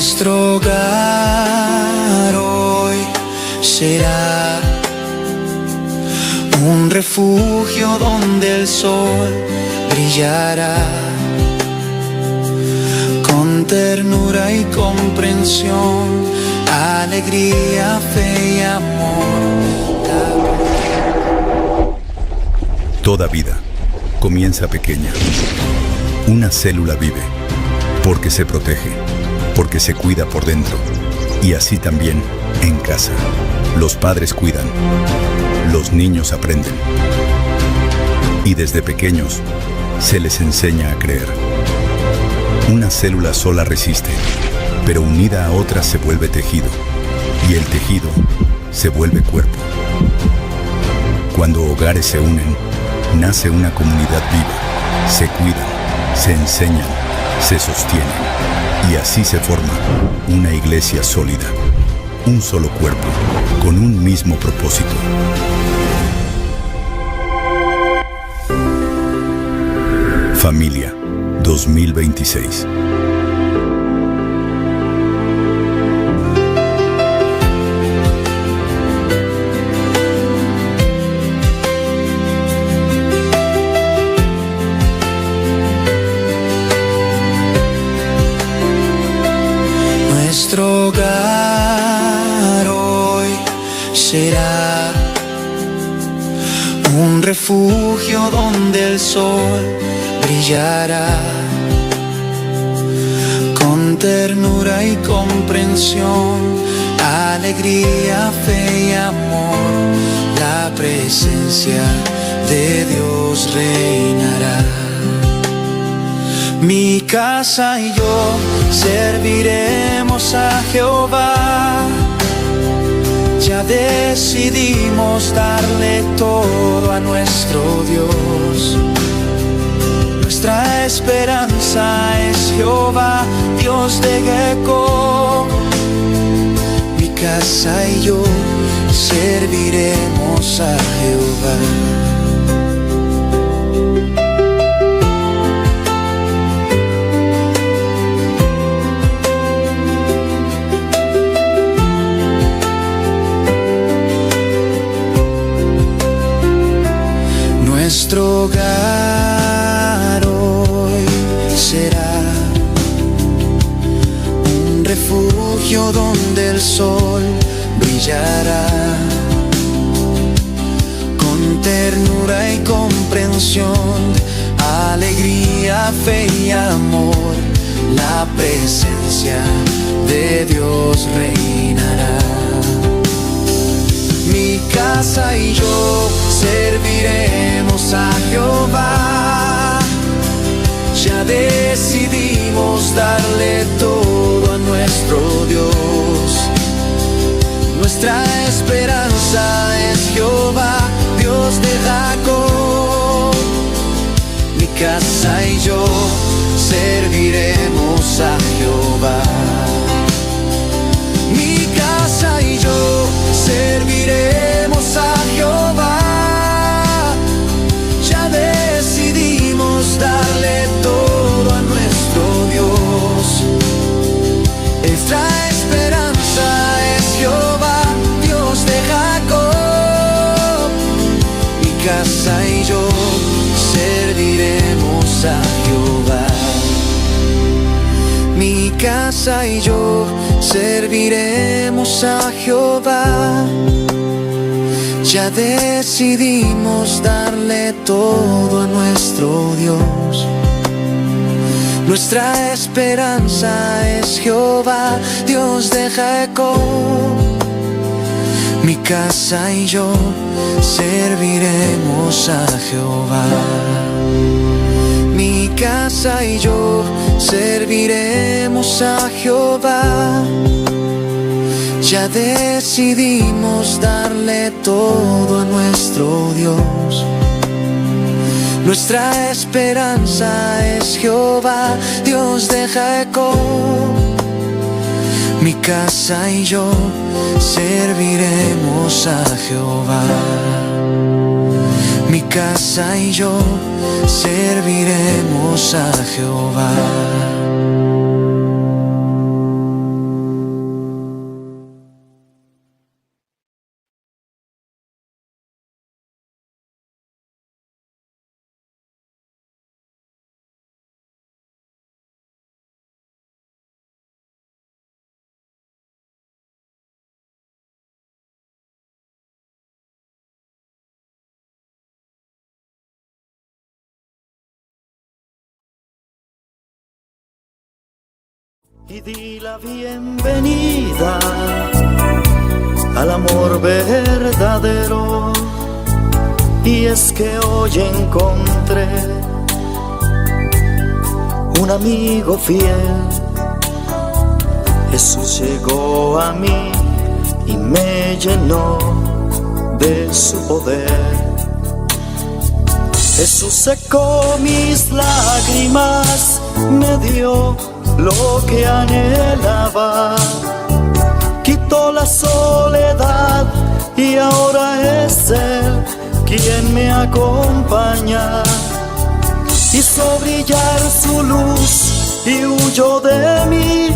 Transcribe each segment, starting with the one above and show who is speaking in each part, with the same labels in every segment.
Speaker 1: Nuestro hogar hoy será un refugio donde el sol brillará, con ternura y comprensión, alegría, fe y amor.
Speaker 2: Toda vida comienza pequeña. Una célula vive porque se protege, porque se cuida por dentro. Y así también en casa. Los padres cuidan, los niños aprenden. Y desde pequeños se les enseña a creer. Una célula sola resiste, pero unida a otras se vuelve tejido. Y el tejido se vuelve cuerpo. Cuando hogares se unen, nace una comunidad viva. Se cuidan, se enseñan, se sostienen. Y así se forma una iglesia sólida. Un solo cuerpo, con un mismo propósito. Familia 2026.
Speaker 1: Nuestro hogar hoy será un refugio donde el sol brillará, con ternura y comprensión, alegría, fe y amor. La presencia de Dios reinará. Mi casa y yo serviremos a Jehová. Ya decidimos darle todo a nuestro Dios. Nuestra esperanza es Jehová, Dios de Jacob. Mi casa y yo serviremos a Jehová. Nuestro hogar hoy será un refugio donde el sol brillará, con ternura y comprensión, alegría, fe y amor. La presencia de Dios reinará. Mi casa y yo serviremos a Jehová. Ya decidimos darle todo a nuestro Dios. Nuestra esperanza es Jehová, Dios de Jacob. Mi casa y yo serviremos a Jehová. Mi casa y yo serviremos a Jehová. Ya decidimos darle todo a nuestro Dios. Nuestra esperanza es Jehová, Dios de Jacob. Mi casa y yo serviremos a Jehová. Mi casa y yo serviremos a Jehová. Ya decidimos darle todo a nuestro Dios. Nuestra esperanza es Jehová, Dios de Jacob. Mi casa y yo serviremos a Jehová. Mi casa y yo serviremos a Jehová. Ya decidimos darle todo a nuestro Dios. Nuestra esperanza es Jehová, Dios de Jacob. Mi casa y yo serviremos a Jehová. Mi casa y yo serviremos a Jehová.
Speaker 3: y di la bienvenida al amor verdadero. Y es que hoy encontré un amigo fiel. Jesús llegó a mí y me llenó de su poder. Jesús secó mis lágrimas, me dio lo que anhelaba, quitó la soledad y ahora es Él quien me acompaña. Hizo brillar su luz y huyó de mí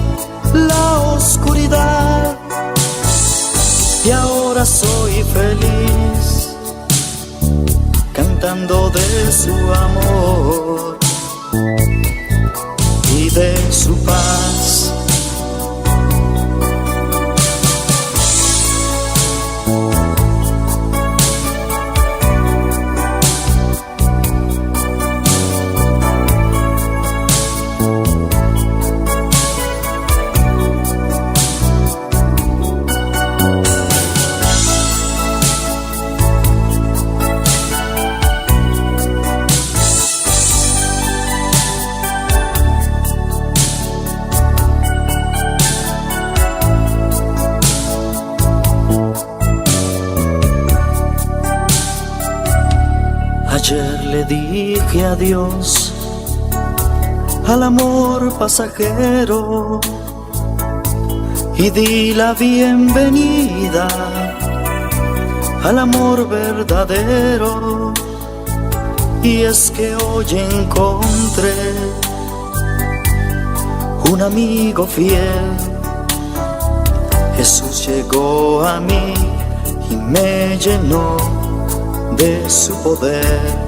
Speaker 3: la oscuridad. Y ahora soy feliz, cantando de su amor y de su paz. Ayer le dije adiós al amor pasajero y di la bienvenida al amor verdadero. Y es que hoy encontré un amigo fiel. Jesús llegó a mí y me llenó de su poder.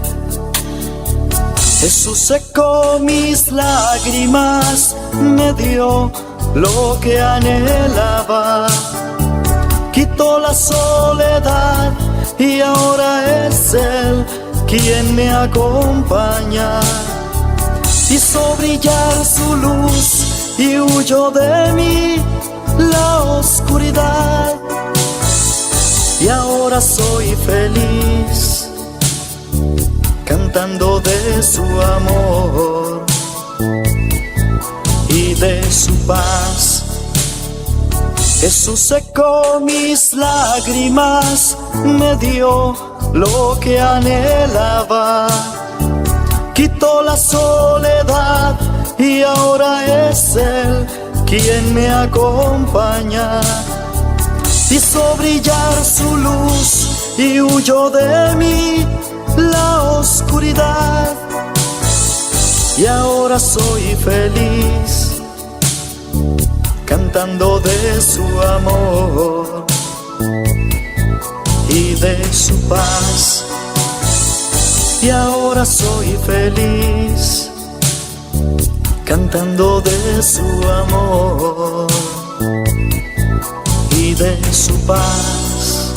Speaker 3: Jesús secó mis lágrimas, me dio lo que anhelaba, quitó la soledad y ahora es Él quien me acompaña. Hizo brillar su luz y huyó de mí la oscuridad. Y ahora soy feliz, cantando de su amor y de su paz. Jesús secó mis lágrimas, me dio lo que anhelaba, quitó la soledad y ahora es Él quien me acompaña. Hizo brillar su luz y huyó de mí la oscuridad. Y ahora soy feliz, cantando de su amor y de su paz. Y ahora soy feliz, cantando de su amor y de su paz.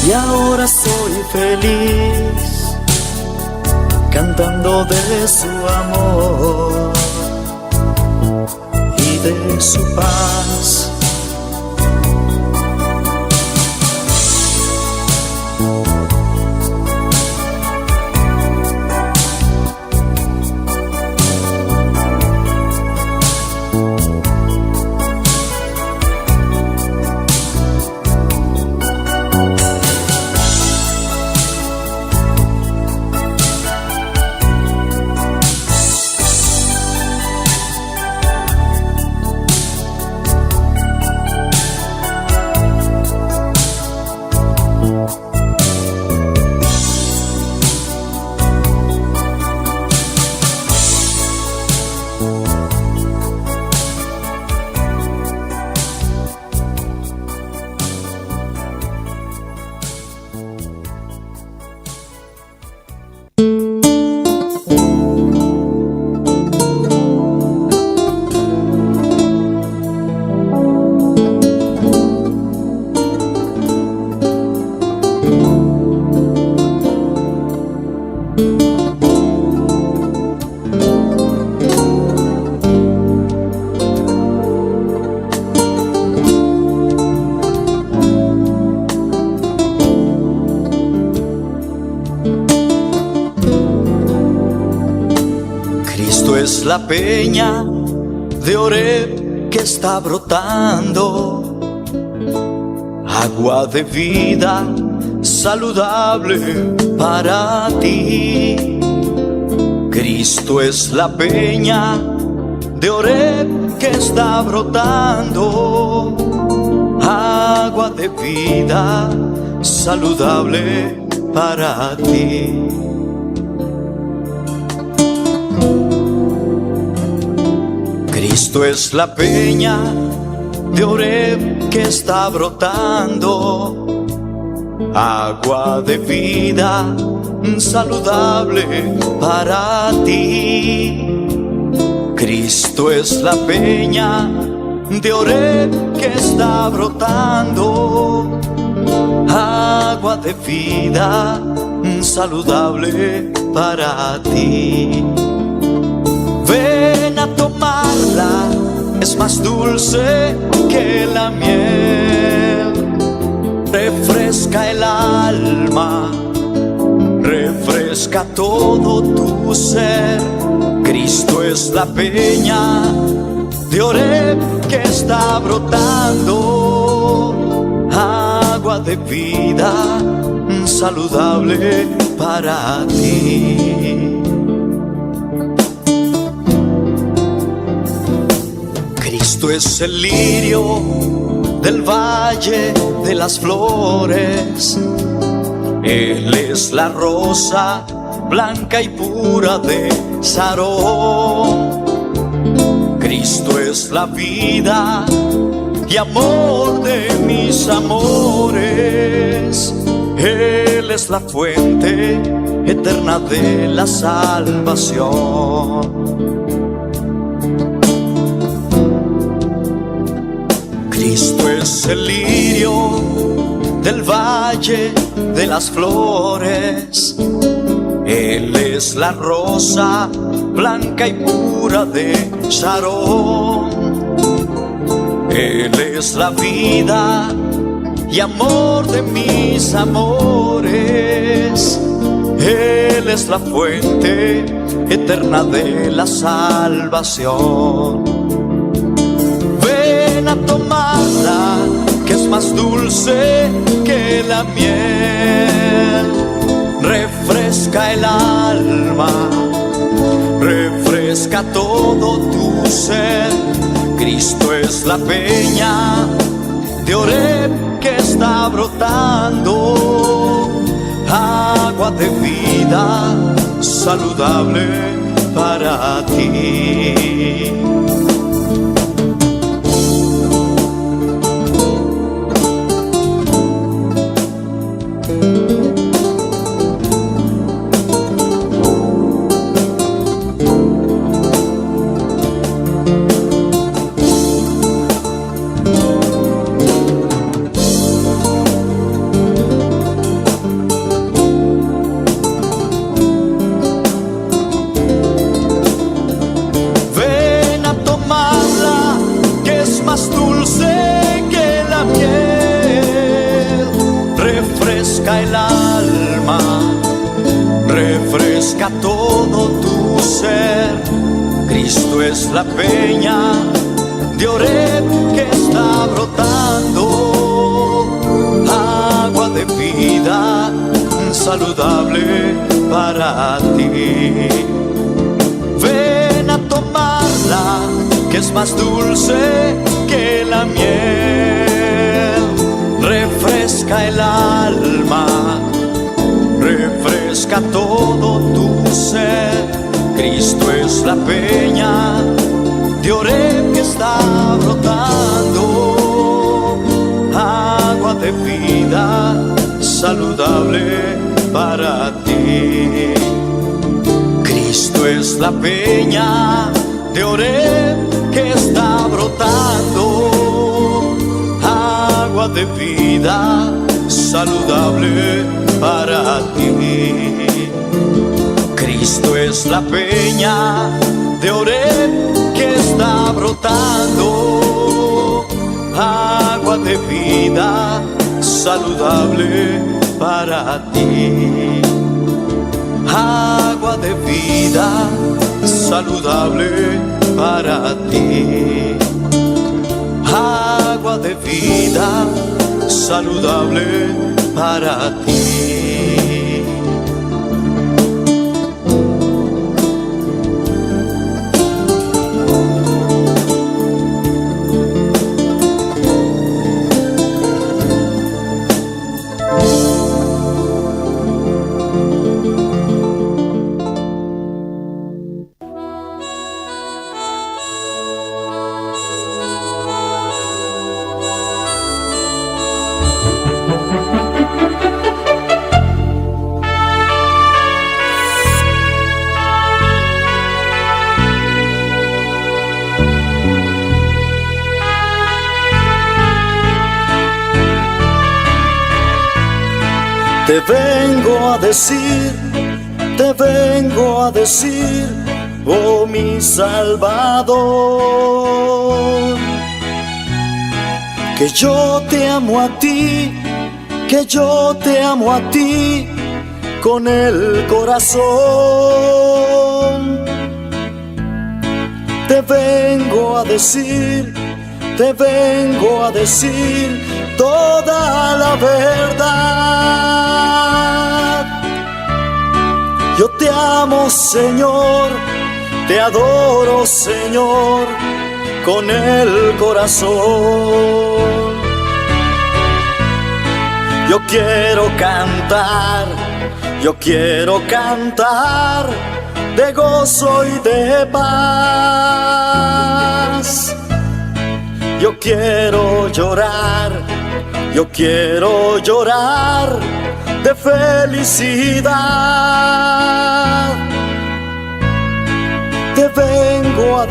Speaker 3: Y ahora soy feliz, cantando de su amor y de su paz. es la peña de Oreb que está brotando, agua de vida saludable para ti. Cristo es la peña de Oreb que está brotando, agua de vida saludable para ti. Cristo es la peña de Oreb que está brotando, agua de vida saludable para ti. Cristo es la peña de Oreb que está brotando, agua de vida saludable para ti. Ven a tomarla, es más dulce que la miel, refresca el alma, refresca todo tu ser. Cristo es la peña de Oreb que está brotando, agua de vida saludable para ti. Cristo es el lirio del valle de las flores, Él es la rosa blanca y pura de Sarón. Cristo es la vida y amor de mis amores, Él es la fuente eterna de la salvación. Cristo es el lirio del valle de las flores, Él es la rosa blanca y pura de Sarón. Él es la vida y amor de mis amores, Él es la fuente eterna de la salvación. Ven a tomarla, que es más dulce que la miel, refresca el alma, refresca todo tu ser. Cristo es la peña de Oreb que está brotando, agua de vida saludable para ti. Más dulce que la miel, refresca el alma, refresca todo tu ser. Cristo es la peña de Oreb que está brotando, agua de vida saludable para ti. Ven a tomarla, que es más dulce que la miel, refresca el alma, refresca todo tu ser. Cristo es la peña de Oreb que está brotando, agua de vida saludable para ti. Cristo es la peña de Oreb que está brotando, agua de vida saludable para ti. Cristo es la peña de Oreb que está brotando, agua de vida saludable para ti. Agua de vida saludable para ti. Agua de vida saludable para ti. Te vengo a decir, oh mi Salvador, que yo te amo a ti, que yo te amo a ti con el corazón. Te vengo a decir toda la verdad. Yo te amo, Señor, te adoro, Señor, con el corazón. Yo quiero cantar de gozo y de paz. Yo quiero llorar de felicidad. Te vengo a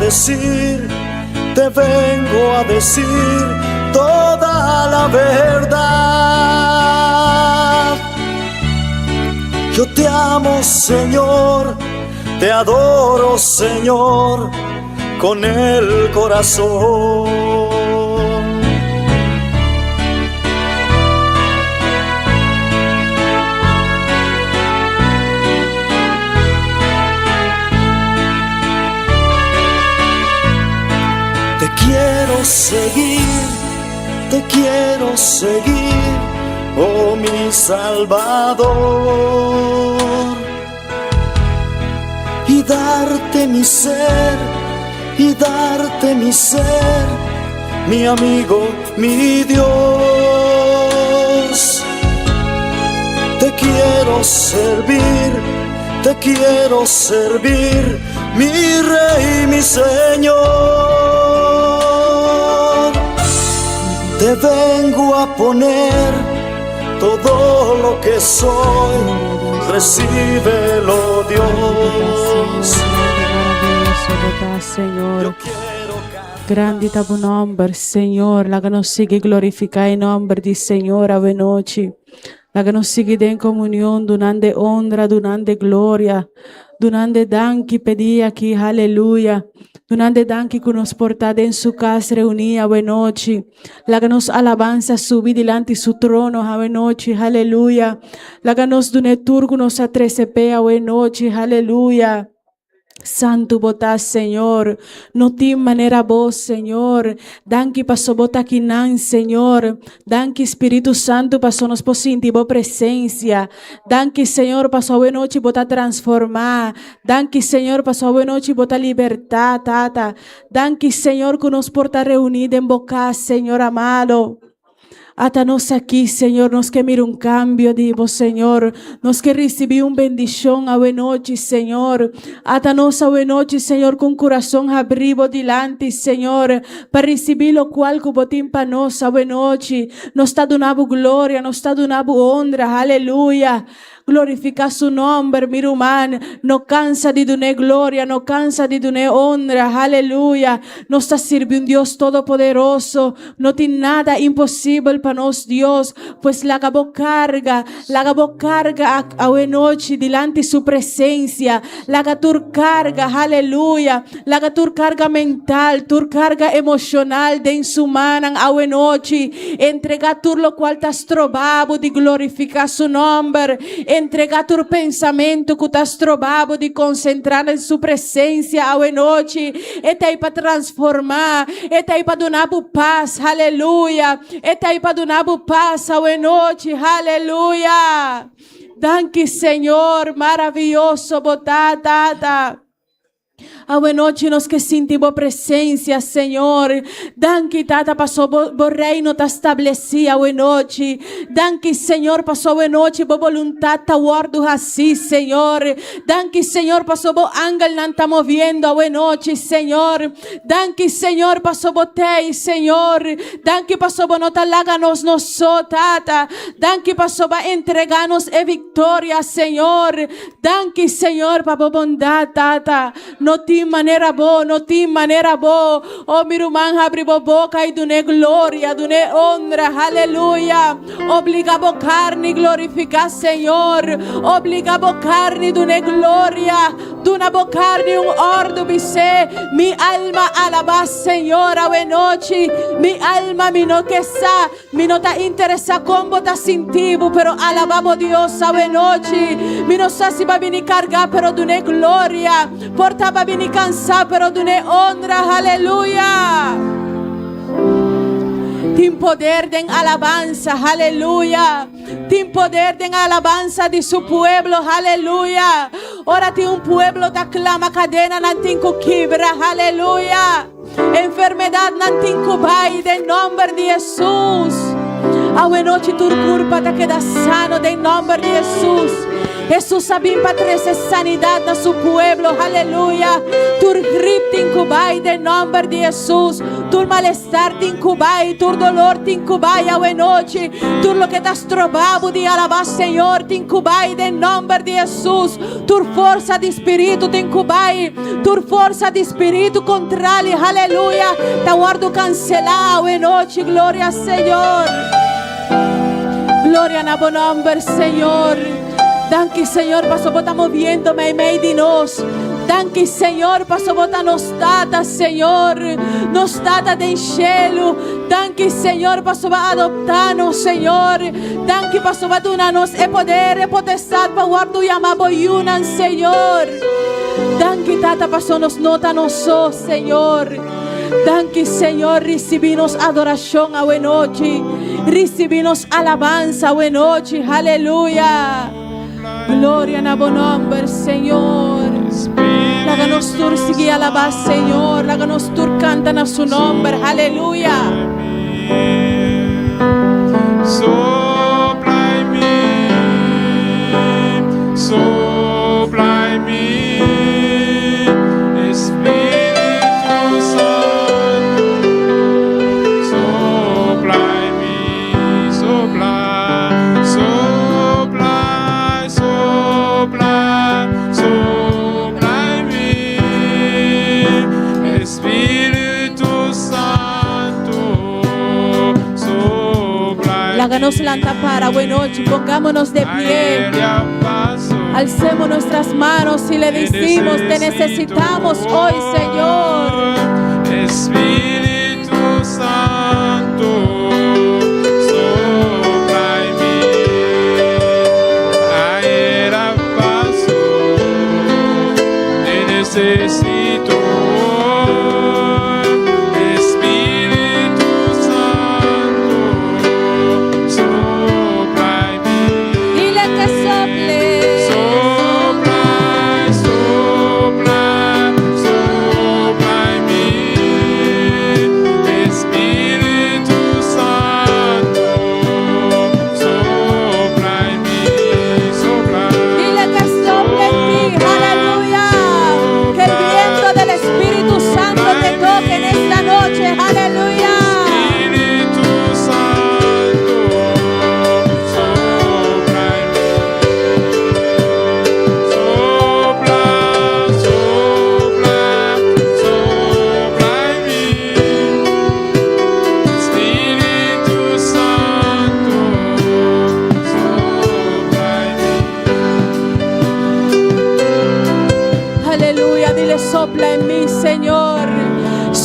Speaker 3: decir toda la verdad. Yo te amo, Señor, te adoro, Señor, con el corazón. Te quiero seguir, oh mi Salvador, y darte mi ser, mi amigo, mi Dios. Te quiero servir, mi Rey, mi Señor. Te vengo a poner todo lo que soy, recíbelo, Dios.
Speaker 4: Senhor, grande está o nome, Senhor. Lá que nós siga glorificar em nome de Senhor a noite. Lá que nós siga em comunhão, donando honra, donando glória, donando danke pedir aqui, aleluia. Donando danke que nos portada em sua casa reunida a noite. Lá que nos alabanza subir delante de seu trono a noite, aleluia. Lá que nos dune turco nos atrecepe a noite, aleluia. Santo botas, Senhor, no tem maneira boa, Senhor. Danke passou bota aqui não, Senhor. Danke Espírito Santo passou nos sentir boa presença. Danke Senhor passou a noite bota transformar. Danke Senhor passou a noite bota libertar, tata. Danke Senhor que nos porta reunida em boca, Senhor amado. Ata nós aqui, Senhor, nós queremos cambio de vos, Senhor. Nós queremos receber bendição a noite, Senhor. Ata nós a noite, Senhor, com coração abrido delante, Senhor, para receber o qual que botim para nós a noite. Nos está dando glória, nos está dando honra, aleluia. Glorifica su nombre, mi hermano. No cansa de donar gloria, no cansa de donar honra. Aleluya. Nos está sirviendo un Dios todopoderoso. No tiene nada imposible para nos, Dios. Pues la acabó carga a noche delante de su presencia. La acabó carga, aleluya. La acabó carga mental, tu carga emocional de su mano a noche. Entrega tu lo cual te has trobado de glorificar su nombre. entregar tu pensamento que estás trovado de concentrar em sua presença a noite. Está aí para transformar, está aí para donar paz, aleluia. Está aí para donar paz a noite, aleluia. Danke, Senhor, maravilhoso, botata. A noite nós que sentimos presença, Senhor. Danke, Tata, passou o reino está estabelecido a noite. Danke, Senhor, passou a noite, a vontade está guardo assim, Senhor. Danke, Senhor, passou o ángel não está movendo a noite, Senhor. Danke, Senhor, passou o tei, Senhor. Danke, passou o nota láganos nos Tata. Danke, passou a entregar-nos a vitória, Senhor. Danke, Senhor, para a bondade, Tata. No tem maneira boa, não tem maneira boa. Oh, meu irmão, abre a boca e dune glória, dune honra, aleluia. Obliga a carne glorificar, Senhor. Obliga a carne dune glória. Duna a carne ordo bise. Mi alma alaba, Senhor, a noite. Mi alma mi no que sa, mi no ta interesa como ta sintivo, pero alabamos Dios a noite. Mi no sa si va a cargar, pero dune glória. Porta va a cansar, pero dune honra, aleluia. Tem poder de alabanza, aleluia. Tem poder de alabanza de su pueblo, aleluia. Ora tem pueblo que clama cadena, não tem que quebra, aleluia. Enfermedade não tem que vai, de nome de Jesus. A noite tu culpa te queda sano, de nome de Jesus. Jesus sabe para trazer sanidade a su pueblo, aleluia. Tu gripe te incubai, de nome de Jesus. Tu malestar te incubai, tu dolor te incubai a noite. Tu lo que estás trovado de alabar, Senhor, te incubai, de nome de Jesus. Tu força de espírito te incubai, tu força de espírito contrário, aleluia. Te guardo cancelar a noite, glória ao Senhor. Glória na bom nome, Senhor. Danke, Senhor, passo bota moviendo-me em meio de nós. Danke, Senhor, passo bota nos data, Senhor. Nos data de enchelo. Danke, Senhor, passo bota adoptar-nos, Senhor. Danke, passo bota donar-nos e poder e potestade para guardar e amar boiunan, Senhor. Danke, Tata, passo nos nota nos so, Senhor. Danke, Senhor, recibimos adoração a noite. Recibimos alabanza a noite, aleluia. Glória na bom nome, Senhor. Láganos tur seguir alabar, Senhor. Láganos tur canta na su nome, aleluia.
Speaker 5: Sopla em mim, sopla em mim, Espírito Santo. Sopla em mim, sopla.
Speaker 4: Háganos lanta para buena noche, pongámonos de pie, alcemos nuestras manos y le decimos, te necesitamos hoy, Señor.
Speaker 5: Espíritu Santo, sopla en mí, ayer paso, te necesito.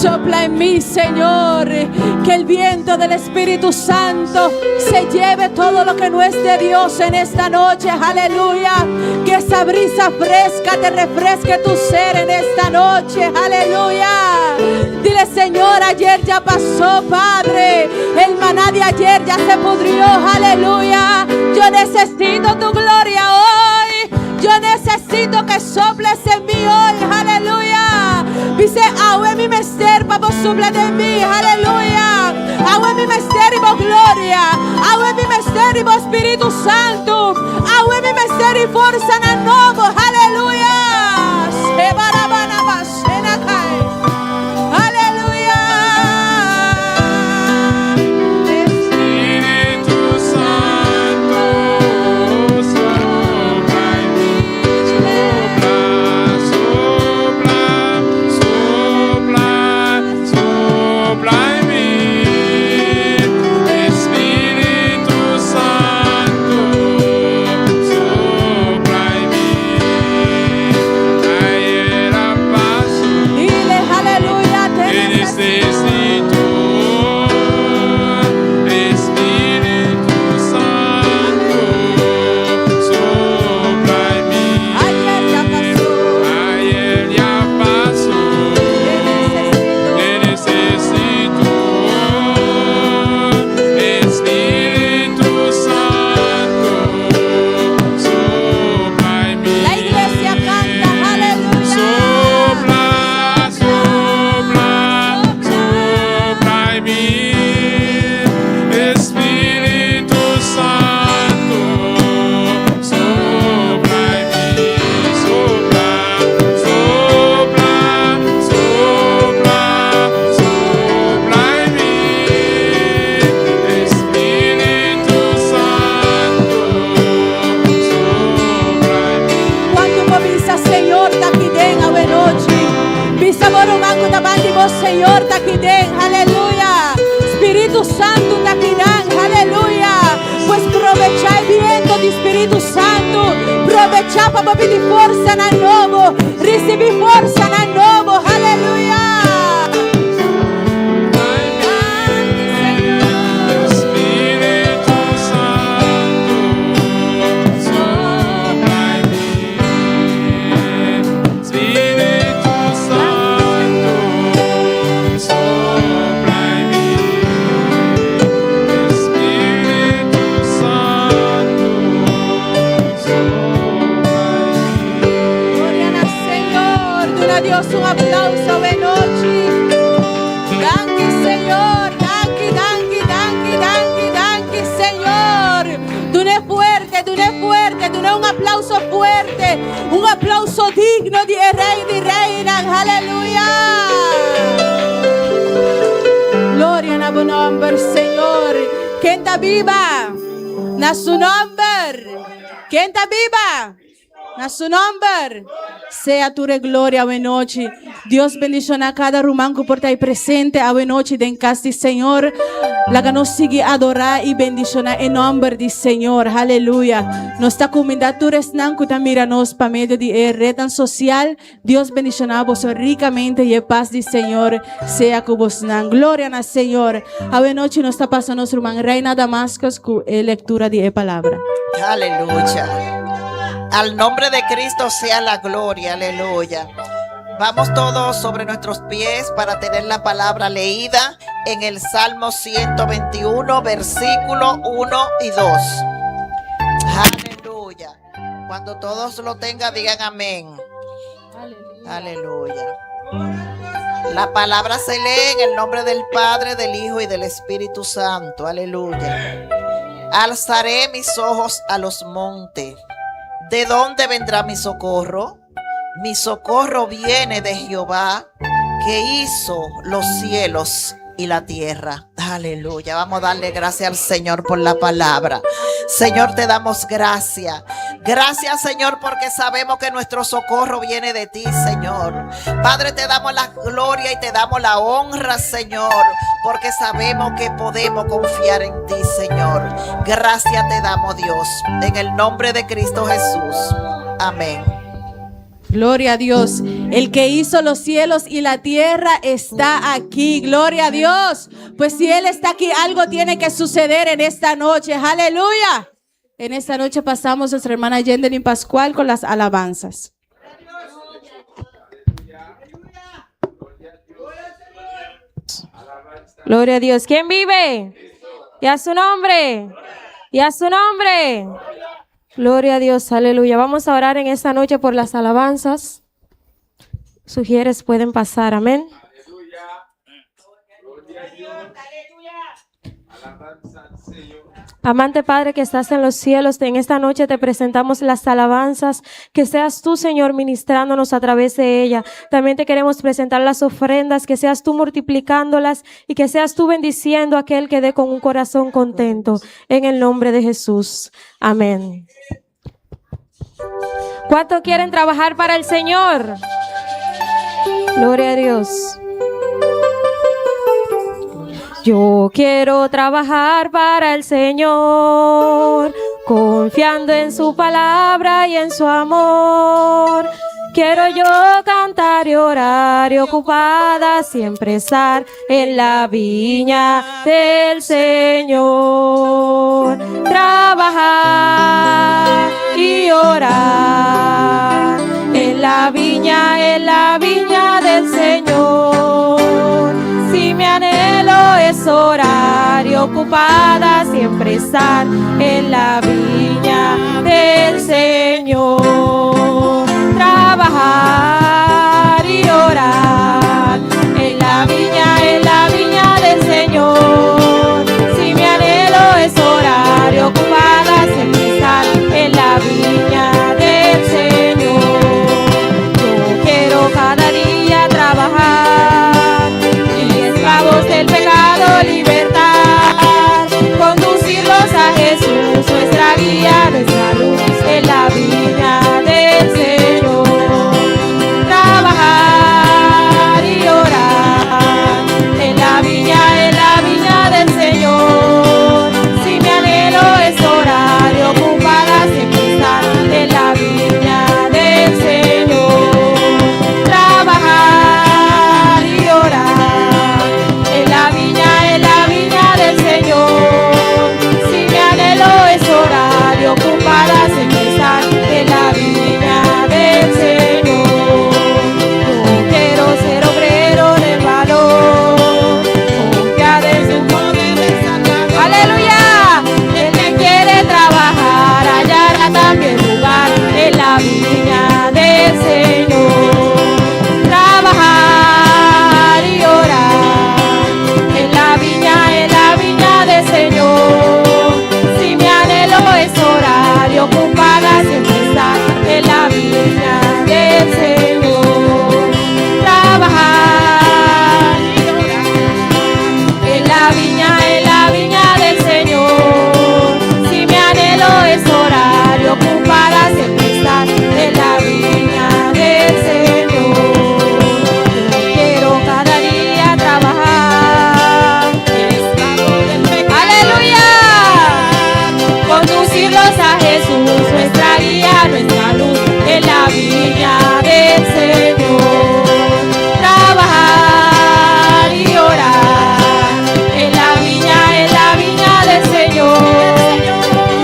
Speaker 4: Sopla en mí, Señor, que el viento del Espíritu Santo se lleve todo lo que no es de Dios en esta noche, aleluya. Que esa brisa fresca te refresque tu ser en esta noche, aleluya. Dile, Señor, ayer ya pasó, Padre, el maná de ayer ya se pudrió, aleluya. Yo necesito tu gloria hoy, yo necesito que soples en mí hoy, aleluya. Dice, aue mi mester, papo supla de mí, aleluya. Aue mi mester y gloria, aue mi mester y Espíritu Santo, aue mi mester y fuerza na novo, aleluya. Se barabana basena cae, aleluya.
Speaker 5: Espíritu Santo, sopla en mí, sopla, sopla, sopla en mí. Espíritu Santo, sopla en mí. Ayer pasó.
Speaker 4: Dile, aleluya, te
Speaker 5: Te necesito, Espíritu Santo, sopla en mí.
Speaker 4: Ayer ya pasó.
Speaker 5: Ayer ya pasó. Te necesito, Espíritu Santo, sopla en mí.
Speaker 4: La iglesia canta, aleluya.
Speaker 5: Sopla, sopla, sopla en mí, Espíritu Santo, sopla en mí, sopla, sopla, sopla, sopla en mí, Espíritu Santo, sopla en mí.
Speaker 4: Quando uma visa, Senhor, tá aqui dentro, a noite. Visa morumanco da banda, vos, Senhor, tá aqui dentro, aleluia. Espírito Santo tá aqui dentro, aleluia. Pues aprovechar o viento do Espírito Santo, aprovechar para pedir força na novo, receber força na novo, aleluia.
Speaker 5: Espíritu Santo, sopla en mí. Espíritu Santo, sopla en mí. Espíritu Santo, sopla en mí.
Speaker 4: Gloria al Señor, duna a Dios un aplauso, buenas noches. Danke, Señor, danke, danke, danke, danke, danke, Señor. Dune fuerte, dune un aplauso fuerte, un aplauso digno de Rey de Reinas, aleluya. Gloria a tu nombre, Señor. ¿Quién está viva? Na su nombre. ¿Quién está viva? Na su nombre. Sea tu gloria, buenas noches. Dios bendicionar a cada rumanco por estar presente a buenas noches en casa, Señor. La que nos sigue adorar y bendicionar en nombre del Señor. Aleluya. Nos está comunidad tú resnanco también miranos para medio de red social. Dios bendicionar a vos ricamente y la paz del Señor sea con vos. Gloria al Señor. A buenas noches nos está pasando nuestro hermano Reina Damascus con lectura de la palabra.
Speaker 6: Aleluya. Al nombre de Cristo sea la gloria, aleluya. Vamos todos sobre nuestros pies para tener la palabra leída en el Salmo 121, versículo 1 y 2. Aleluya. Cuando todos lo tengan, digan amén. Aleluya. La palabra se lee en el nombre del Padre, del Hijo y del Espíritu Santo. Aleluya. Alzaré mis ojos a los montes. ¿De dónde vendrá mi socorro? Mi socorro viene de Jehová, que hizo los cielos y la tierra. Aleluya. Vamos a darle gracias al Señor por la palabra. Señor, te damos gracias. Gracias, Señor, porque sabemos que nuestro socorro viene de ti, Señor. Padre, te damos la gloria y te damos la honra, Señor, porque sabemos que podemos confiar en ti, Señor. Gracias te damos, Dios, en el nombre de Cristo Jesús. Amén.
Speaker 4: Gloria a Dios. El que hizo los cielos y la tierra está aquí. Gloria a Dios. Pues si Él está aquí, algo tiene que suceder en esta noche. Aleluya. En esta noche pasamos nuestra hermana Yendelin Pascual con las alabanzas.
Speaker 7: Gloria a Dios. ¿Quién vive? Y a su nombre. Y a su nombre. Gloria a Dios. Aleluya. Vamos a orar en esta noche por las alabanzas. Sugieres pueden pasar. Amén. Amante Padre que estás en los cielos, en esta noche te presentamos las alabanzas, que seas tú, Señor, ministrándonos a través de ella. También te queremos presentar las ofrendas, que seas tú multiplicándolas y que seas tú bendiciendo a aquel que dé con un corazón contento. En el nombre de Jesús. Amén. ¿Cuántos quieren trabajar para el Señor? Gloria a Dios. Yo quiero trabajar para el Señor, confiando en su palabra y en su amor. Quiero yo cantar y orar y ocupada siempre estar en la viña del Señor. Trabajar y orar en la viña del Señor. Si mi anhelo es orar y ocupada siempre estar en la viña del Señor. Trabajar y orar en la viña del Señor. Si mi anhelo es orar y ocupada siempre estar en la viña del Señor. Yo quiero cada día trabajar y esclavos del pecado libertad, conducirlos a Jesús, nuestra guía, nuestra luz, en la viña del Señor. Trabajar y orar en la viña del Señor. Si mi anhelo es orar y ocupada siempre estar en la viña del Señor. Trabajar y orar en la viña del Señor. Si mi anhelo es orar y ocupada siempre estar en la viña del Señor. Yo quiero ser obrero de valor, confiar en su poder de salvación. ¡Aleluya! El que quiere trabajar hallará también lugar en la viña del Señor. Trabajar y orar en la viña del Señor. Si mi anhelo es orar y ocupada siempre estar en la viña del Señor. Trabajar y orar en la viña del Señor. Si mi anhelo es orar y ocupada siempre estar en la viña del Señor. Yo quiero cada día trabajar, aleluya, conducirlos a Jesús, nuestra guía, nuestra luz, en la viña del Señor. Trabajar y orar en la viña del Señor.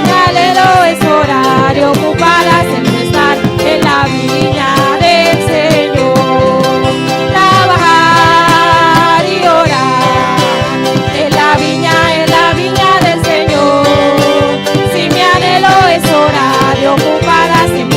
Speaker 7: Mi anhelo es orar y ocupada siempre estar en la viña del Señor. Trabajar y orar en la viña del Señor. Si mi anhelo es orar y ocupada siempre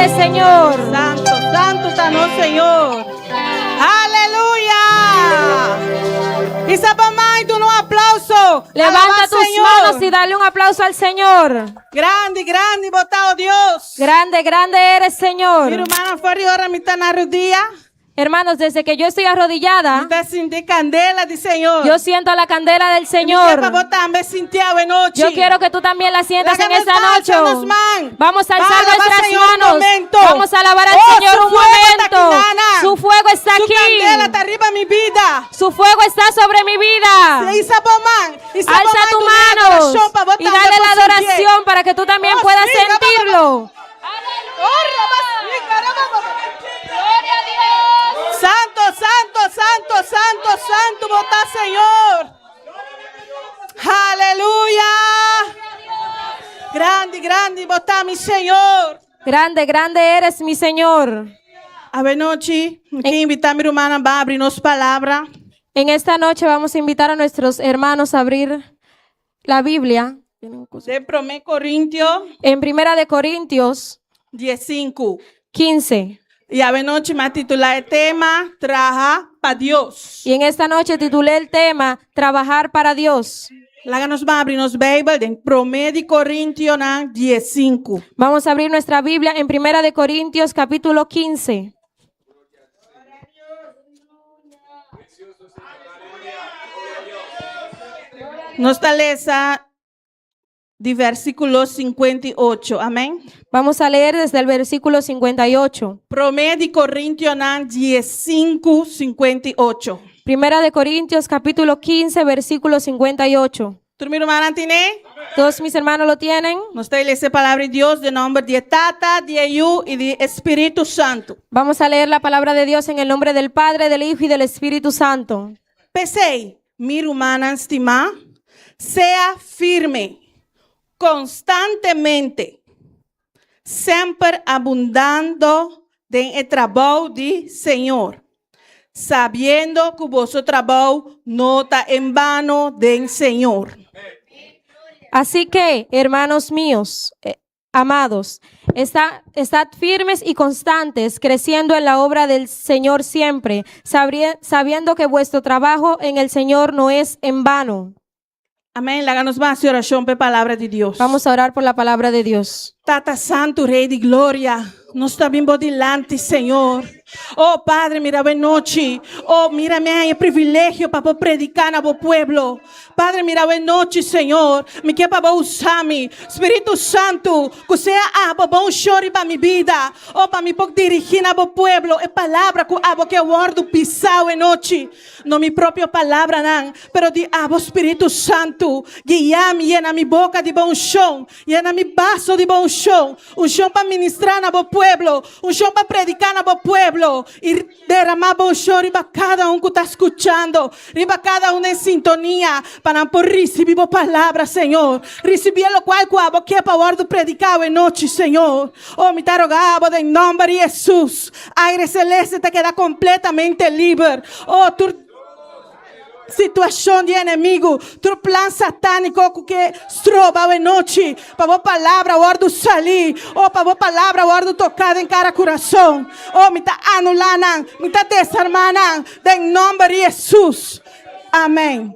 Speaker 7: eres, Señor.
Speaker 8: Santo, santo estamos, Señor. Aleluya. Y mamá, y tú un aplauso.
Speaker 7: Levanta
Speaker 8: Alaba,
Speaker 7: tus
Speaker 8: Señor.
Speaker 7: manos y dale un aplauso al Señor.
Speaker 8: Grande, grande, botado Dios.
Speaker 7: Grande, grande eres,
Speaker 8: Mi
Speaker 7: Señor.
Speaker 8: hermana fue ahora mi tan arrodilla.
Speaker 7: Hermanos, desde que yo estoy arrodillada,
Speaker 8: Está sin de candela de Señor.
Speaker 7: yo siento la candela del
Speaker 8: Para
Speaker 7: Señor.
Speaker 8: vos también sintió en noche.
Speaker 7: Yo quiero que tú también la sientas en
Speaker 8: Hágame
Speaker 7: esta
Speaker 8: falsa,
Speaker 7: noche.
Speaker 8: nos man.
Speaker 7: Vamos a alzar
Speaker 8: Alabar al
Speaker 7: nuestras
Speaker 8: Señor un
Speaker 7: manos.
Speaker 8: momento.
Speaker 7: Vamos a alabar al
Speaker 8: Oh,
Speaker 7: Señor
Speaker 8: su
Speaker 7: un
Speaker 8: fuego está aquí,
Speaker 7: momento.
Speaker 8: nana.
Speaker 7: Su fuego está
Speaker 8: Su candela
Speaker 7: aquí.
Speaker 8: está arriba mi vida.
Speaker 7: Su fuego está sobre mi vida. Alza tu mano y dale la adoración para que tú también
Speaker 8: Oh,
Speaker 7: puedas
Speaker 8: sí,
Speaker 7: sentirlo.
Speaker 8: Gloria a Dios. Santo, santo, santo, santo, santo, vota Señor. Aleluya. Grande, grande, vota mi Señor.
Speaker 7: Grande, grande eres mi Señor.
Speaker 8: A ver, noche, quiero invitar a mi hermana a abrirnos palabra.
Speaker 7: En esta noche vamos a invitar a nuestros hermanos a abrir la Biblia
Speaker 8: De 1 Corintios
Speaker 7: en Primera de Corintios
Speaker 8: 15.
Speaker 7: 15.
Speaker 8: Y a ver, noche, me titula el tema, trabaja para Dios.
Speaker 7: Y en esta noche titulé el tema Trabajar para Dios.
Speaker 8: Láganos va a abrirnos Bible de 1 Corintios 15.
Speaker 7: Vamos a abrir nuestra Biblia en Primera de Corintios capítulo 15.
Speaker 8: Nos taleza de versículo 58. Amén.
Speaker 7: Vamos a leer desde el versículo 58.
Speaker 8: 1 Corintios 15, 58.
Speaker 7: Primera de Corintios capítulo 15 versículo 58.
Speaker 8: ¿Tu mi hermana tiene?
Speaker 7: Todos mis hermanos lo tienen.
Speaker 8: Nos taleza palabra de Dios de nombre de Tata, de Hijo y de Espíritu Santo.
Speaker 7: Vamos a leer la palabra de Dios en el nombre del Padre, del Hijo y del Espíritu Santo.
Speaker 8: Pensei, mi hermana estimada, sea firme, constantemente, siempre abundando en el trabajo del Señor, sabiendo que vuestro trabajo no está en vano del Señor.
Speaker 7: Así que, hermanos míos, amados, estad firmes y constantes, creciendo en la obra del Señor siempre, sabiendo que vuestro trabajo en el Señor no es en vano.
Speaker 8: Amén. Háganos más oración por palabra de Dios.
Speaker 7: Vamos a orar por la palabra de Dios.
Speaker 8: Tata Santo, Rey de Gloria, nos está bien delante, Señor. Oh, Padre, mira, ven noche. Oh, mírame, hay el privilegio para predicar a vos pueblo. Padre, mira, ven noche, Señor. Me quiero para usarme. Espíritu Santo, que sea para un chore para mi vida. Oh, para mi dirigir a vos pueblo. Es palabra que guardo pisado en noche. No mi propia palabra, nan, pero de vos, Espíritu Santo. Guiame, llena mi boca de bom chão. Llena mi vaso de bom chão. Un chão para ministrar a vos pueblo. Un chão para predicar a vos pueblo. Y derramar bom chão riba cada que está escuchando. Riba cada en sintonía. Para por recibir vos palabra, Señor. Recibir lo cual que para guardo predicar en noche, Señor. Oh, me te rogaba en nombre de Jesús. Aire celeste te queda completamente libre. Oh, tu situação de inimigo, tu plan satânico que estroba a noite, para a palavra ordo salir, ou para a palavra ordo tocar em cada coração, ou me está anulando, me está desarmando, em nome de Jesus, amém.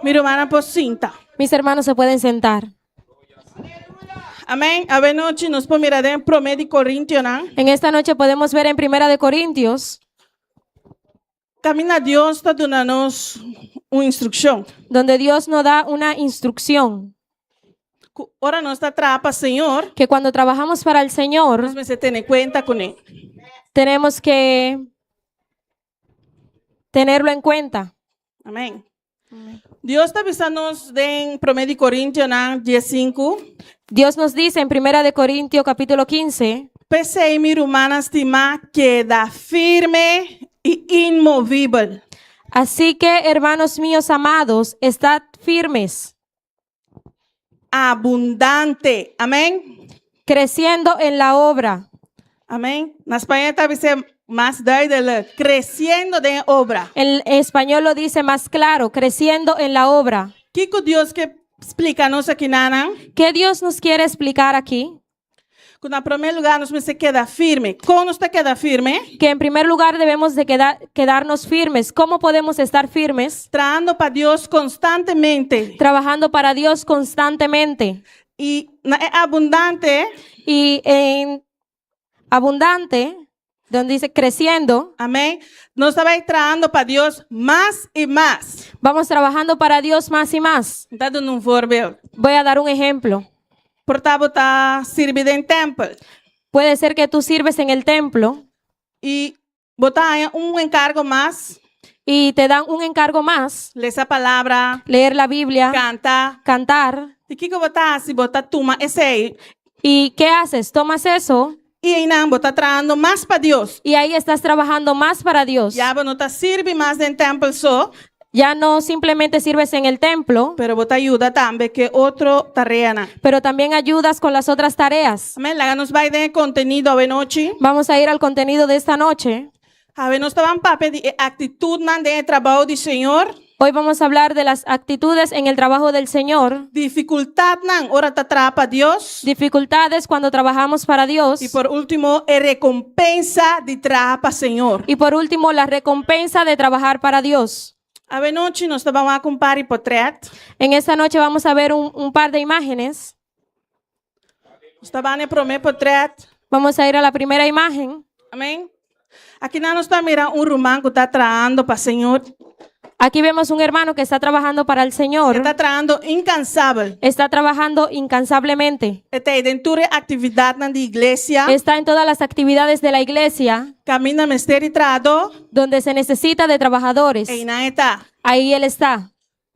Speaker 8: Mi hermana Pocinta,
Speaker 7: Mis hermanos se pueden sentar.
Speaker 8: amém. A noite nos podemos mirar em 1 Corintios, ¿no?
Speaker 7: En esta noche podemos ver en Primera de Corintios,
Speaker 8: Camina Dios está dándonos una instrucción.
Speaker 7: donde Dios nos da una instrucción,
Speaker 8: Ahora nos atrapa, Señor.
Speaker 7: que cuando trabajamos para el Señor,
Speaker 8: Nos se tiene cuenta con él.
Speaker 7: tenemos que tenerlo en cuenta.
Speaker 8: Amén. Dios está avisándonos en 1 Corintios 15.
Speaker 7: Dios nos dice en Primera de Corintios capítulo 15,
Speaker 8: Pensei, mi hermana estimada, queda firme y inmovible.
Speaker 7: así que, hermanos míos amados, estad firmes,
Speaker 8: Abundante. Amén.
Speaker 7: creciendo en la obra.
Speaker 8: Amén. Na España está diciendo más de creciendo de obra.
Speaker 7: En español lo dice más claro, creciendo en la obra.
Speaker 8: ¿Qué Dios que explícanos aquí, Nana?
Speaker 7: ¿Qué Dios nos quiere explicar aquí?
Speaker 8: Cuando en primer lugar nos se queda firme. ¿Cómo usted queda firme?
Speaker 7: Que en primer lugar debemos de quedarnos firmes. ¿Cómo podemos estar firmes?
Speaker 8: Trabajando para Dios constantemente.
Speaker 7: Trabajando para Dios constantemente.
Speaker 8: Y es abundante.
Speaker 7: Y en abundante, donde dice creciendo,
Speaker 8: Amén. Nos estaba trabajando para Dios más y más.
Speaker 7: vamos trabajando para Dios más y más.
Speaker 8: Está dando un ejemplo.
Speaker 7: Voy a dar un ejemplo.
Speaker 8: Por tanto, está sirviendo en templo.
Speaker 7: Puede ser que tú sirves en el templo
Speaker 8: Y botar un encargo más.
Speaker 7: y te dan un encargo más,
Speaker 8: Leer esa palabra.
Speaker 7: leer la Biblia,
Speaker 8: Canta.
Speaker 7: cantar.
Speaker 8: ¿Y qué botar? Si botar tuma ese.
Speaker 7: ¿Y qué haces? Tomas eso
Speaker 8: Y ahí no está trabajando más para Dios.
Speaker 7: y ahí estás trabajando más para Dios.
Speaker 8: Ya no está sirve más en templo so.
Speaker 7: Ya no simplemente sirves en el templo,
Speaker 8: Pero botar ayuda también que otro tarea.
Speaker 7: pero también ayudas con las otras tareas.
Speaker 8: Amén. La nos va a ir contenido a noche.
Speaker 7: Vamos a ir al contenido de esta noche.
Speaker 8: A ver, nos estaban papel de actitud man de trabajo del Señor.
Speaker 7: Hoy vamos a hablar de las actitudes en el trabajo del Señor,
Speaker 8: Dificultad nan ora te atrapa Dios.
Speaker 7: dificultades cuando trabajamos para Dios
Speaker 8: Y por último, recompensa de trapa Señor.
Speaker 7: y por último la recompensa de trabajar para Dios.
Speaker 8: A ver, noche nos vamos a comparar y portrait.
Speaker 7: En esta noche vamos a ver un par de imágenes.
Speaker 8: Nos estaban a primer portrait.
Speaker 7: Vamos a ir a la primera imagen.
Speaker 8: Amén. Aquí no nos está mirando un rumán que está trabajando para Señor.
Speaker 7: Aquí vemos un hermano que está trabajando para el Señor.
Speaker 8: Está trabajando incansable.
Speaker 7: Está trabajando incansablemente.
Speaker 8: Está dentro de actividad nan de iglesia.
Speaker 7: Está en todas las actividades de la iglesia
Speaker 8: Camina misterio y trado.
Speaker 7: donde se necesita de trabajadores.
Speaker 8: Y na está.
Speaker 7: Ahí él está.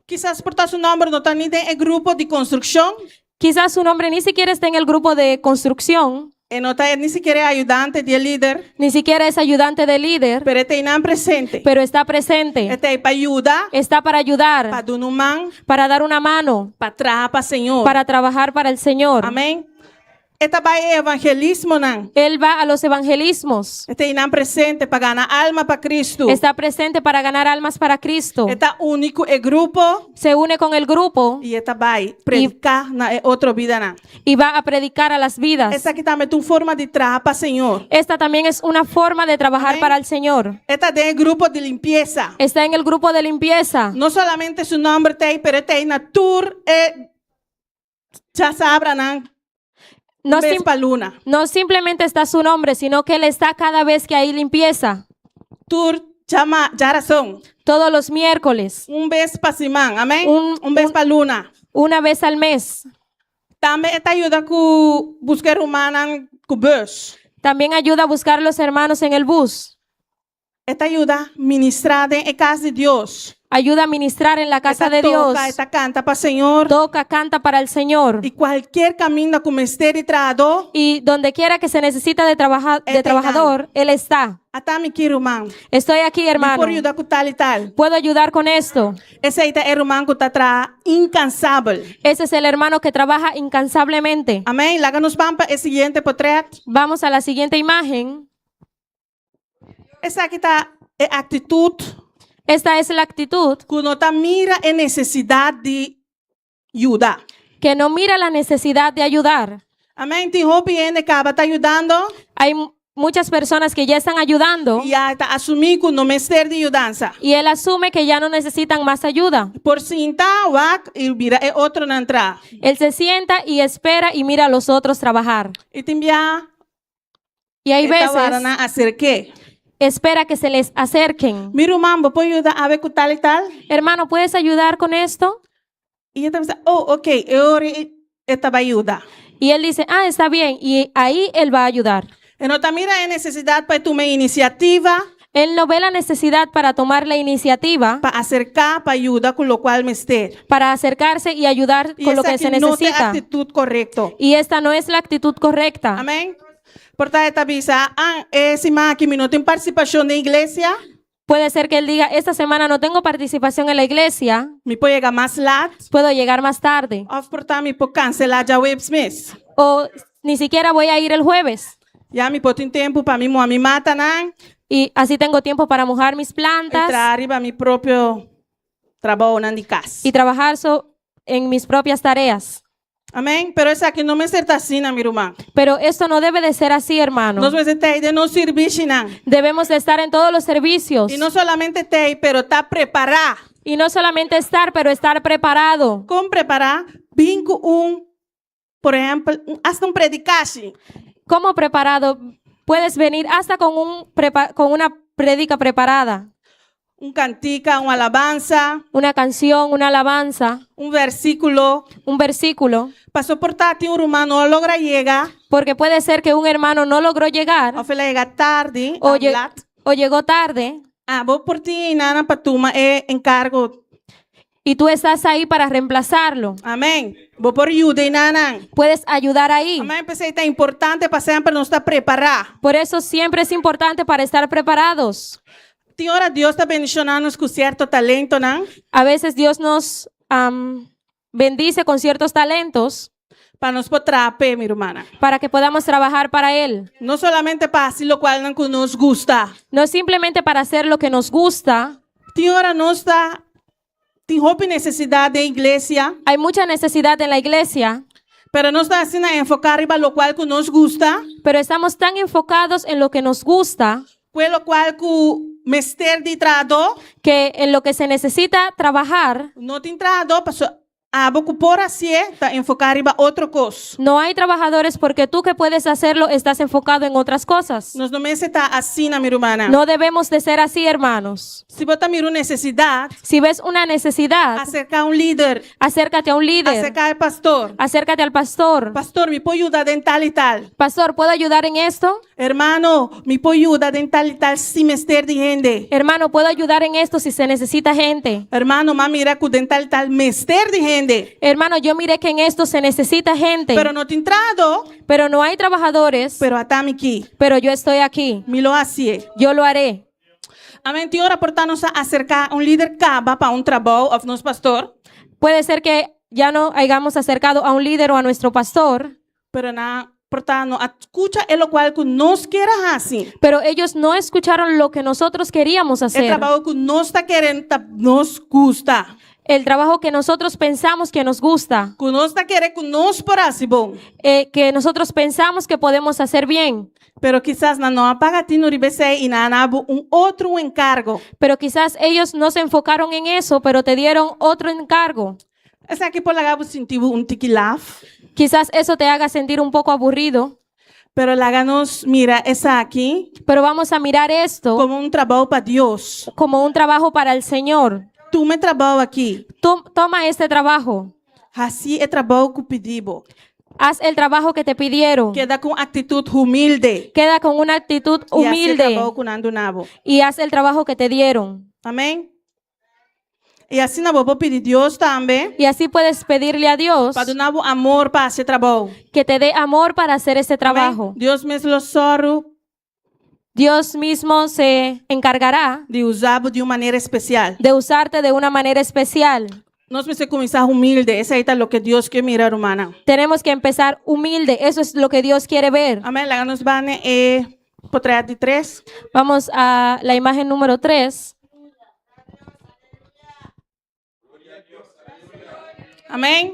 Speaker 8: Quizás por su nombre no está ni en el grupo de construcción.
Speaker 7: Quizás su nombre ni siquiera está en el grupo de construcción,
Speaker 8: Y no está ni siquiera ayudante de líder.
Speaker 7: ni siquiera es ayudante de líder,
Speaker 8: Pero está presente.
Speaker 7: pero está presente.
Speaker 8: Está ahí para ayudar.
Speaker 7: Está para
Speaker 8: Para
Speaker 7: ayudar,
Speaker 8: dar un man.
Speaker 7: para dar una mano,
Speaker 8: Para trabajar para Señor.
Speaker 7: para trabajar para el Señor.
Speaker 8: Amén. Esta va a evangelismo nan.
Speaker 7: Él va a los evangelismos.
Speaker 8: Está ahí presente para ganar alma para Cristo.
Speaker 7: Está presente para ganar almas para Cristo.
Speaker 8: Está único el grupo.
Speaker 7: Se une con el grupo
Speaker 8: Y esta va a predicar na otra vida nan.
Speaker 7: y va a predicar a las vidas.
Speaker 8: Esta aquí también es una forma de trabajar para Señor.
Speaker 7: Esta también es una forma de trabajar
Speaker 8: Amén.
Speaker 7: para el Señor.
Speaker 8: Esta de grupo de limpieza.
Speaker 7: Está en el grupo de limpieza.
Speaker 8: No solamente su nombre está ahí, pero está ahí na tour ya sabra nan.
Speaker 7: No,
Speaker 8: Vez
Speaker 7: sim-
Speaker 8: pa luna.
Speaker 7: no simplemente está su nombre, sino que Él está cada vez que hay limpieza.
Speaker 8: Tour chama ya razón.
Speaker 7: Todos los miércoles,
Speaker 8: Un vez para Simán. Amén.
Speaker 7: Un-
Speaker 8: Vez para luna.
Speaker 7: una vez al mes.
Speaker 8: También esta ayuda con buscar humana con bus.
Speaker 7: También ayuda a buscar a los hermanos en el bus.
Speaker 8: Esta ayuda ministrada en casa de Dios.
Speaker 7: Ayuda a ministrar en la casa
Speaker 8: Esta
Speaker 7: de Dios.
Speaker 8: toca, esta canta para Señor.
Speaker 7: Toca, canta para el Señor.
Speaker 8: Y cualquier camino con misterio y trado,
Speaker 7: Y donde quiera que se necesita de
Speaker 8: Este
Speaker 7: trabajador, Él está.
Speaker 8: hasta mi quiero humano.
Speaker 7: Estoy aquí, hermano.
Speaker 8: Por ayudar con tal y tal.
Speaker 7: Puedo ayudar con esto.
Speaker 8: Ese es el hermano que está atrás, incansable.
Speaker 7: Ese es el hermano que trabaja incansablemente.
Speaker 8: Amén. Láganos pampa el siguiente portrait.
Speaker 7: Vamos a la siguiente imagen.
Speaker 8: Esa aquí está actitud
Speaker 7: Esta es la actitud
Speaker 8: que uno está mira en necesidad de ayuda.
Speaker 7: que no mira la necesidad de ayudar.
Speaker 8: Amén. Tijo viene acaba está ayudando
Speaker 7: Hay muchas personas que ya están ayudando
Speaker 8: y ya está asumir que no me ser de ayudanza.
Speaker 7: y él asume que ya no necesitan más ayuda.
Speaker 8: Por cinta, wak, y mira el otro no entra.
Speaker 7: Él se sienta y espera y mira a los otros trabajar.
Speaker 8: Y te envía
Speaker 7: Y hay
Speaker 8: esta
Speaker 7: veces
Speaker 8: varana hacer qué.
Speaker 7: espera que se les acerquen.
Speaker 8: Mira, mambo, ¿puedo ayudar a ver con tal y tal?
Speaker 7: Hermano, ¿puedes ayudar con esto?
Speaker 8: Y ella dice, oh, ok, ahora esta va a ayudar.
Speaker 7: Y él dice, ah, está bien. Y ahí él va a ayudar.
Speaker 8: Y no te mira en necesidad para tomar iniciativa,
Speaker 7: Él no ve la necesidad para tomar la iniciativa,
Speaker 8: para acercar, para ayudar con lo cual me esté.
Speaker 7: para acercarse y ayudar
Speaker 8: Y
Speaker 7: con lo
Speaker 8: esa
Speaker 7: que se
Speaker 8: aquí no te
Speaker 7: necesita.
Speaker 8: actitud correcto.
Speaker 7: Y esta no es la actitud correcta.
Speaker 8: Amén. Por tal esta visa, si más aquí no tiene participación de iglesia,
Speaker 7: Puede ser que él diga, esta semana no tengo participación en la iglesia,
Speaker 8: me puede llegar más lat,
Speaker 7: puedo llegar más tarde.
Speaker 8: o por tal me puedo cancelar ya web Smith.
Speaker 7: O ni siquiera voy a ir el jueves.
Speaker 8: Ya me puedo tener tiempo para mí, a mi mata, ¿no?
Speaker 7: Y así tengo tiempo para mojar mis plantas
Speaker 8: Entrar arriba a mi propio trabajo en casa.
Speaker 7: y trabajar en mis propias tareas.
Speaker 8: Amém? Pero essa aqui não me acerta assim, mi irmã.
Speaker 7: Pero esto no debe de ser así, hermano.
Speaker 8: Nós vamos ter de não servir, não.
Speaker 7: Debemos de estar en todos los servicios.
Speaker 8: E não solamente ter, pero tá preparar.
Speaker 7: Y no solamente estar, pero estar preparado.
Speaker 8: Como preparar? Vim com por exemplo, hasta predicasse.
Speaker 7: ¿Cómo preparado? Puedes venir hasta con una prédica preparada.
Speaker 8: Cantica, uma alabanza,
Speaker 7: Una canción, una alabanza,
Speaker 8: versículo.
Speaker 7: un versículo.
Speaker 8: Para soportar, tem romano não logra llegar.
Speaker 7: Porque puede ser que un hermano no logró llegar
Speaker 8: Ou ele chega tarde.
Speaker 7: o llegó tarde
Speaker 8: Vou por ti, nana, para toma encargo.
Speaker 7: y tú estás ahí para reemplazarlo.
Speaker 8: Amém. Vou por ajuda, nana.
Speaker 7: Puedes ayudar ahí.
Speaker 8: Amém. Pensei que é importante para sempre não estar preparado.
Speaker 7: Por eso siempre es importante para estar preparados.
Speaker 8: Tem hora Deus está bendicionando com certo talento, não?
Speaker 7: A veces Dios nos bendice con ciertos talentos
Speaker 8: Para nos poder mi hermana.
Speaker 7: para que podamos trabajar para Él.
Speaker 8: Não solamente para fazer o qual não nos gusta.
Speaker 7: No simplemente para hacer lo que nos gusta.
Speaker 8: Tem hora nós está tem roupa necessidade da igreja,
Speaker 7: Hay mucha necesidad en la iglesia,
Speaker 8: pero nós está assim a enfocar para o qual que nos gusta,
Speaker 7: pero estamos tan enfocados en lo que nos gusta
Speaker 8: pelo qual que mester de trado,
Speaker 7: que en lo que se necesita trabajar
Speaker 8: não tem trado, porque por assim está enfocar para outra coisa.
Speaker 7: no hay trabajadores porque tú que puedes hacerlo estás enfocado en otras cosas.
Speaker 8: Nós não está assim, minha irmã.
Speaker 7: No debemos de ser así, hermanos.
Speaker 8: Se você mira necessidade,
Speaker 7: Si ves una necesidad,
Speaker 8: acercar líder,
Speaker 7: acércate a un líder,
Speaker 8: acercar pastor.
Speaker 7: acércate al pastor.
Speaker 8: Pastor, me pode ajudar em tal e tal.
Speaker 7: Pastor, ¿puedo ayudar en esto?
Speaker 8: Hermano, me pode ajudar em tal e tal si mester de gente.
Speaker 7: Hermano, ¿puedo ayudar en esto si se necesita gente?
Speaker 8: Hermano, mira que dental tal mester de gente.
Speaker 7: Hermano, yo miré que en esto se necesita gente,
Speaker 8: Pero no te entrado,
Speaker 7: pero no hay trabajadores,
Speaker 8: pero atame aquí.
Speaker 7: pero yo estoy aquí.
Speaker 8: Me lo hacía.
Speaker 7: Yo lo haré.
Speaker 8: Amém. Tem hora portarnos a acercar líder caba para trabalho, ou nosso pastor.
Speaker 7: Puede ser que ya no hayamos acercado a un líder o a nuestro pastor,
Speaker 8: Pero na portarnos escucha el cual que nos quiera hacer.
Speaker 7: pero ellos no escucharon lo que nosotros queríamos
Speaker 8: El
Speaker 7: hacer.
Speaker 8: trabajo que nos está querendo, nos gusta.
Speaker 7: El trabajo que nosotros pensamos que nos gusta,
Speaker 8: Que nos está querendo que nos por así bom.
Speaker 7: que nosotros pensamos que podemos hacer bien,
Speaker 8: Pero quizás na não apaga ti no ribese y na nabo outro encargo.
Speaker 7: pero quizás ellos no se enfocaron en eso, pero te dieron otro encargo.
Speaker 8: Essa aqui por lagabo sentivo tiquilaf.
Speaker 7: Quizás eso te haga sentir un poco aburrido,
Speaker 8: Pero láganos, mira, essa aqui
Speaker 7: pero vamos a mirar esto
Speaker 8: como trabalho para Deus.
Speaker 7: como un trabajo para el Señor.
Speaker 8: Tu me trabalho aqui.
Speaker 7: Toma este trabajo,
Speaker 8: Assim é trabalho que pedimos.
Speaker 7: haz el trabajo que te pidieron,
Speaker 8: Queda com atitude humilde.
Speaker 7: queda con una actitud
Speaker 8: E assim
Speaker 7: humilde
Speaker 8: trabalho com ando nabo.
Speaker 7: y haz el trabajo que te dieron.
Speaker 8: Amém? E assim na vou pedir Deus também
Speaker 7: Y así puedes pedirle a Dios
Speaker 8: para dar amor para esse trabalho.
Speaker 7: que te dé amor para hacer ese trabajo.
Speaker 8: Amém? Deus mesmo lo soro
Speaker 7: Dios mismo se encargará
Speaker 8: de usar de uma maneira especial.
Speaker 7: de usarte de una manera especial.
Speaker 8: Nós precisamos começar humilde. Esse aí tá o que Deus quer mirar, humana.
Speaker 7: Tenemos que empezar humilde. Eso es lo que Dios quiere ver.
Speaker 8: Amém? Lá nos van por trás de 3.
Speaker 7: Vamos a la imagen número 3.
Speaker 8: Amém?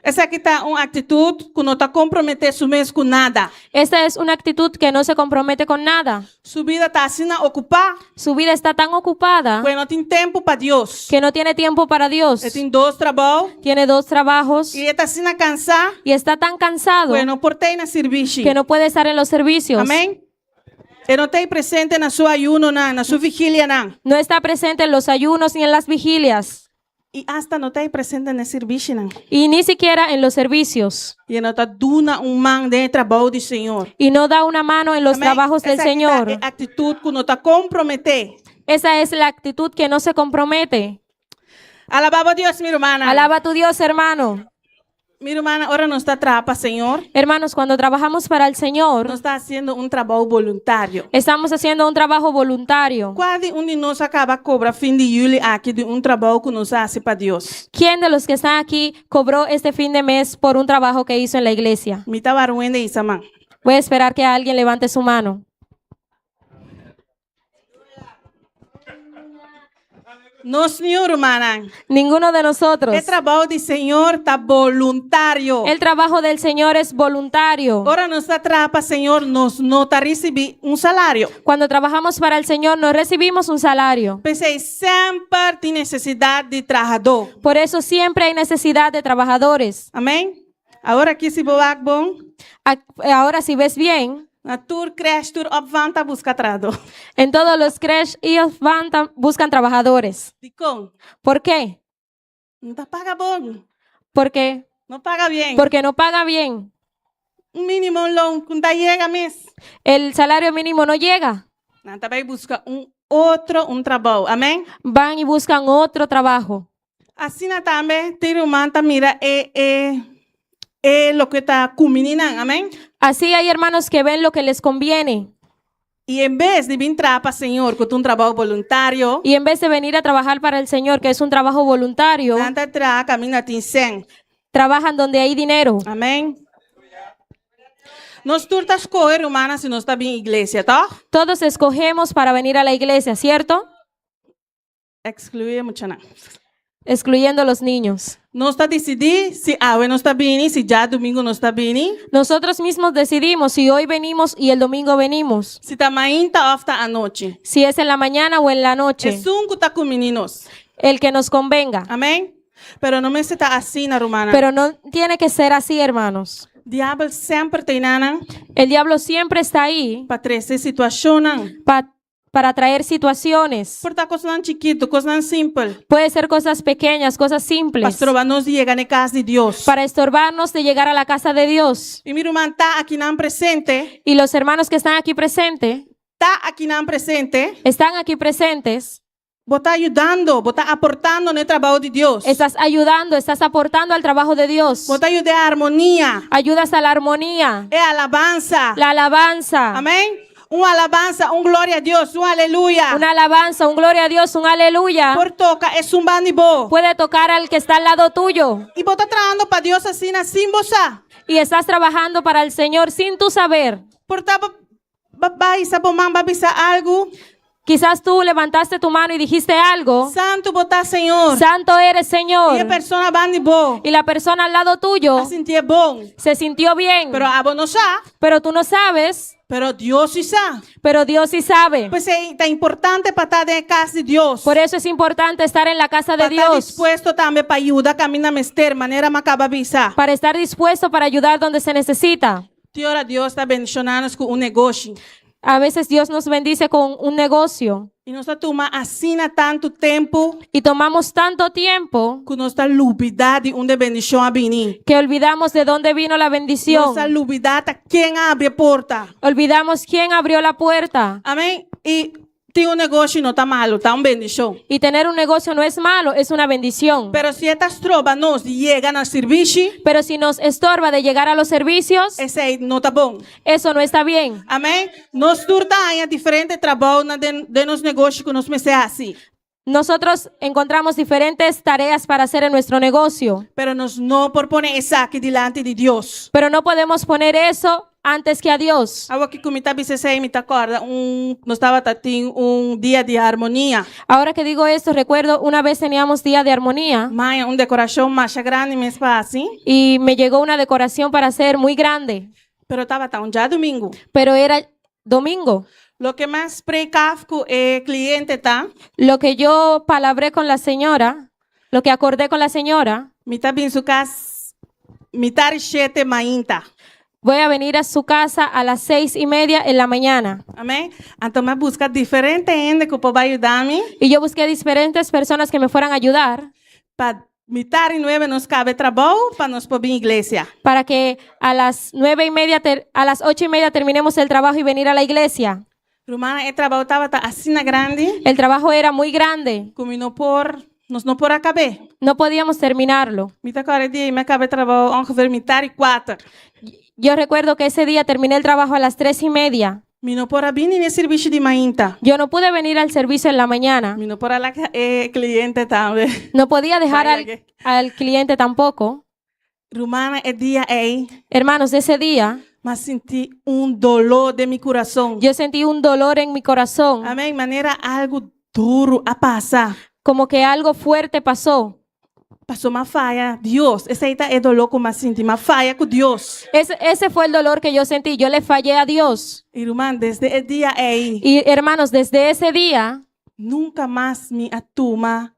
Speaker 8: Essa aqui está uma atitude que não está comprometendo su mês com nada.
Speaker 7: Esta es una actitud que no se compromete con nada.
Speaker 8: Sua vida está assim a ocupar,
Speaker 7: Su vida está tan ocupada
Speaker 8: porque não tem tempo para Deus.
Speaker 7: que no tiene tiempo para Dios.
Speaker 8: Ele tem 2 trabalhos
Speaker 7: Tiene 2 trabajos
Speaker 8: e está assim a cansar,
Speaker 7: y está tan cansado
Speaker 8: porque não portei na serviço.
Speaker 7: que no puede estar en los servicios.
Speaker 8: Amém? Ele não está presente na sua ayuno, na sua vigília, não.
Speaker 7: No está presente en los ayunos ni en las vigilias.
Speaker 8: E hasta não está presente na serviço, não.
Speaker 7: Y ni siquiera en los servicios.
Speaker 8: E não está dando man de trabalho do Senhor.
Speaker 7: Y no da una mano en los
Speaker 8: Amém?
Speaker 7: trabajos del
Speaker 8: Essa aqui
Speaker 7: Señor.
Speaker 8: tá a atitude que não está comprometer.
Speaker 7: Esa es la actitud que no se compromete.
Speaker 8: Alabado Deus, minha irmã.
Speaker 7: Alaba a tu Dios, hermano.
Speaker 8: Minha irmã, ahora não está atrapa, Senhor.
Speaker 7: Hermanos, cuando trabajamos para el
Speaker 8: Não
Speaker 7: Señor,
Speaker 8: está fazendo trabalho voluntário.
Speaker 7: estamos haciendo un trabajo voluntario.
Speaker 8: Quase de nós acaba cobra fim de julho aqui de trabalho que nos hace para Deus.
Speaker 7: ¿Quién de los que están aquí cobró este fin de mes por un trabajo que hizo en la iglesia?
Speaker 8: Me está vergonha isso, man.
Speaker 7: Voy a esperar que alguien levante su mano.
Speaker 8: No, senhor, hermana.
Speaker 7: Ninguno de nosotros.
Speaker 8: El trabajo del Señor está voluntario.
Speaker 7: El trabajo del Señor es voluntario.
Speaker 8: Ahora nuestra trapa, Señor, nos nota recibir un salario.
Speaker 7: Cuando trabajamos para el Señor no recibimos un salario.
Speaker 8: Pensei, sempre tem necessidade de trabajador.
Speaker 7: Por eso siempre hay necesidad de trabajadores.
Speaker 8: Amém? Agora aqui se boak bom,
Speaker 7: Ahora si ves bien,
Speaker 8: na tour crash tour opvanta busca trado.
Speaker 7: en todos los creches ellos buscan trabajadores.
Speaker 8: De com?
Speaker 7: ¿Por qué?
Speaker 8: Não tá paga bom.
Speaker 7: Porque
Speaker 8: Não paga bem.
Speaker 7: no paga bien.
Speaker 8: Um mínimo long, quando chega mês.
Speaker 7: El salario mínimo no llega.
Speaker 8: Não tá vai buscar um trabalho. Amém?
Speaker 7: Van y buscan otro trabajo.
Speaker 8: Assim também, ter manta mira lo que está combinando. Amém?
Speaker 7: Así hay hermanos que ven lo que les conviene.
Speaker 8: E em vez de vir para Senhor com um trabalho voluntário,
Speaker 7: Y en vez de venir a trabajar para el Señor, que es un trabajo voluntario,
Speaker 8: nanta tra caminha tem 100.
Speaker 7: trabajan donde hay dinero.
Speaker 8: Amém? Nós todos escolher, humana, se nós está bem igreja, tá?
Speaker 7: Todos escogemos para venir a la iglesia, ¿cierto?
Speaker 8: Excluir muito não.
Speaker 7: Excluyendo a los niños.
Speaker 8: Nós está decidir se hoje não está bem, se já domingo não está bem,
Speaker 7: Nosotros mismos decidimos si hoy venimos y el domingo venimos,
Speaker 8: se está manhã ou está à noite.
Speaker 7: si es en la mañana o en la
Speaker 8: É
Speaker 7: noche,
Speaker 8: que está com meninos.
Speaker 7: el que nos convenga.
Speaker 8: Amém? Pero não me se está assim, na romana.
Speaker 7: Pero no tiene que ser así, hermanos.
Speaker 8: Diabo sempre tem nana
Speaker 7: El diablo siempre está ahí
Speaker 8: para trazer situação.
Speaker 7: para traer situaciones.
Speaker 8: Por coisa chiquito, coisa simples.
Speaker 7: Puede ser cosas pequeñas, cosas simples,
Speaker 8: Pastor, nós chega na casa de Deus.
Speaker 7: para estorbarnos de llegar a la casa de Dios.
Speaker 8: E meu irmão está aqui não presente,
Speaker 7: Y los hermanos que están aquí presentes, están aquí presentes,
Speaker 8: Bota ajudando, bota aportando no trabalho de Deus.
Speaker 7: estás ayudando, estás aportando al trabajo de Dios.
Speaker 8: Bota ayudar a harmonia,
Speaker 7: Ayudas a la armonía,
Speaker 8: alabanza.
Speaker 7: la alabanza,
Speaker 8: Amém? Uma alabanza, glória a Deus, aleluia.
Speaker 7: una alabanza, un gloria a Dios, un aleluya.
Speaker 8: Por toca é um bandibo.
Speaker 7: Puede tocar al que está al lado tuyo.
Speaker 8: E bota trabalhando para Deus assim, você.
Speaker 7: Y estás trabajando para el Señor sin tu saber.
Speaker 8: Por babai, sabomam, babisa algo.
Speaker 7: Quizás tú levantaste tu mano y dijiste algo.
Speaker 8: Santo bota Senhor.
Speaker 7: Santo eres, Señor.
Speaker 8: E a pessoa bandibo.
Speaker 7: Y la persona al lado tuyo
Speaker 8: Sentia bom.
Speaker 7: se sintió bien.
Speaker 8: Pero abo não sabe.
Speaker 7: Pero tú no sabes.
Speaker 8: Pero Deus sí sabe.
Speaker 7: Pero Dios sí sabe.
Speaker 8: Pues é importante para estar na casa de Deus.
Speaker 7: Por eso es importante estar en la casa de
Speaker 8: Para estar
Speaker 7: Dios.
Speaker 8: dispuesto também para ajudar, caminhar mester, maneira macaba visa.
Speaker 7: Para estar dispuesto para ayudar donde se necesita.
Speaker 8: Teora Deus está bendicionando com negócio.
Speaker 7: A veces Dios nos bendice con un negocio.
Speaker 8: E nós toma assina tanto tempo
Speaker 7: Y tomamos tanto tiempo
Speaker 8: que nós está lubidade onde bendição a venir.
Speaker 7: que olvidamos de dónde vino la bendición.
Speaker 8: Nós está lubidade quem abre a porta.
Speaker 7: Olvidamos quién abrió la puerta.
Speaker 8: Amém? E ter negócio não está malo, está bendição.
Speaker 7: Y tener un negocio no es malo, es una bendición.
Speaker 8: Pero se estas trobas nos llegan al serviço,
Speaker 7: Pero si nos estorba de llegar a los servicios,
Speaker 8: esse aí não está bom.
Speaker 7: eso no está bien.
Speaker 8: Amém? Nós turta aí diferente trabalho de nos negócios que nós mexemos assim.
Speaker 7: Nosotros encontramos diferentes tareas para hacer en nuestro negocio,
Speaker 8: Pero nós não por poner isso aqui delante de Deus.
Speaker 7: pero no podemos poner eso antes que a Dios.
Speaker 8: Algo que como está aí, me acorda, nós estava tendo dia de harmonia.
Speaker 7: Ahora que digo esto, recuerdo una vez teníamos día de armonía
Speaker 8: Mãe, decoração mais grande, me assim.
Speaker 7: y me llegó una decoración para hacer muy grande,
Speaker 8: Pero estava tão já domingo.
Speaker 7: pero era domingo.
Speaker 8: Lo que mais precavco é cliente, tá?
Speaker 7: Lo que yo palabré con la señora, lo que acordé con la señora,
Speaker 8: Me está bem su casa, me tá 7 mainta.
Speaker 7: voy a venir a su casa a las 6:30 en la mañana.
Speaker 8: Amém? Então, me busca diferente gente que pode ajudar-me.
Speaker 7: Y yo busqué diferentes personas que me fueran a ayudar
Speaker 8: Para mitad y 9 nos cabe trabajo para nos poder ir a iglesia.
Speaker 7: para que a las 9:30, a las 8:30 terminemos el trabajo y venir a la iglesia.
Speaker 8: Romana, el trabajo estaba así grande,
Speaker 7: El trabajo era muy grande,
Speaker 8: como nos não por acabar.
Speaker 7: no podíamos terminarlo.
Speaker 8: Mitad cada dia me acabei trabalho ongeveer mitad y 4.
Speaker 7: Yo recuerdo que ese día terminé el trabajo a las 3:30.
Speaker 8: Me não por abrir nem serviço de mainta.
Speaker 7: Yo no pude venir al servicio en la mañana.
Speaker 8: Me não por la cliente também.
Speaker 7: No podía dejar
Speaker 8: Vaya que-
Speaker 7: al cliente tampoco.
Speaker 8: Romana, el día aí,
Speaker 7: Hermanos, ese día
Speaker 8: mas senti dolor de mi coração.
Speaker 7: yo sentí un dolor en mi corazón,
Speaker 8: Amém? Maneira algo duro a passar.
Speaker 7: como que algo fuerte pasó.
Speaker 8: Passou uma falha, Deus. Esse aí é dolor como assim, uma falha com Deus.
Speaker 7: Ese fue el dolor que yo sentí. Yo le fallé a Dios.
Speaker 8: Irmã, desde o dia aí,
Speaker 7: Y hermanos, desde ese día,
Speaker 8: nunca mais me atuma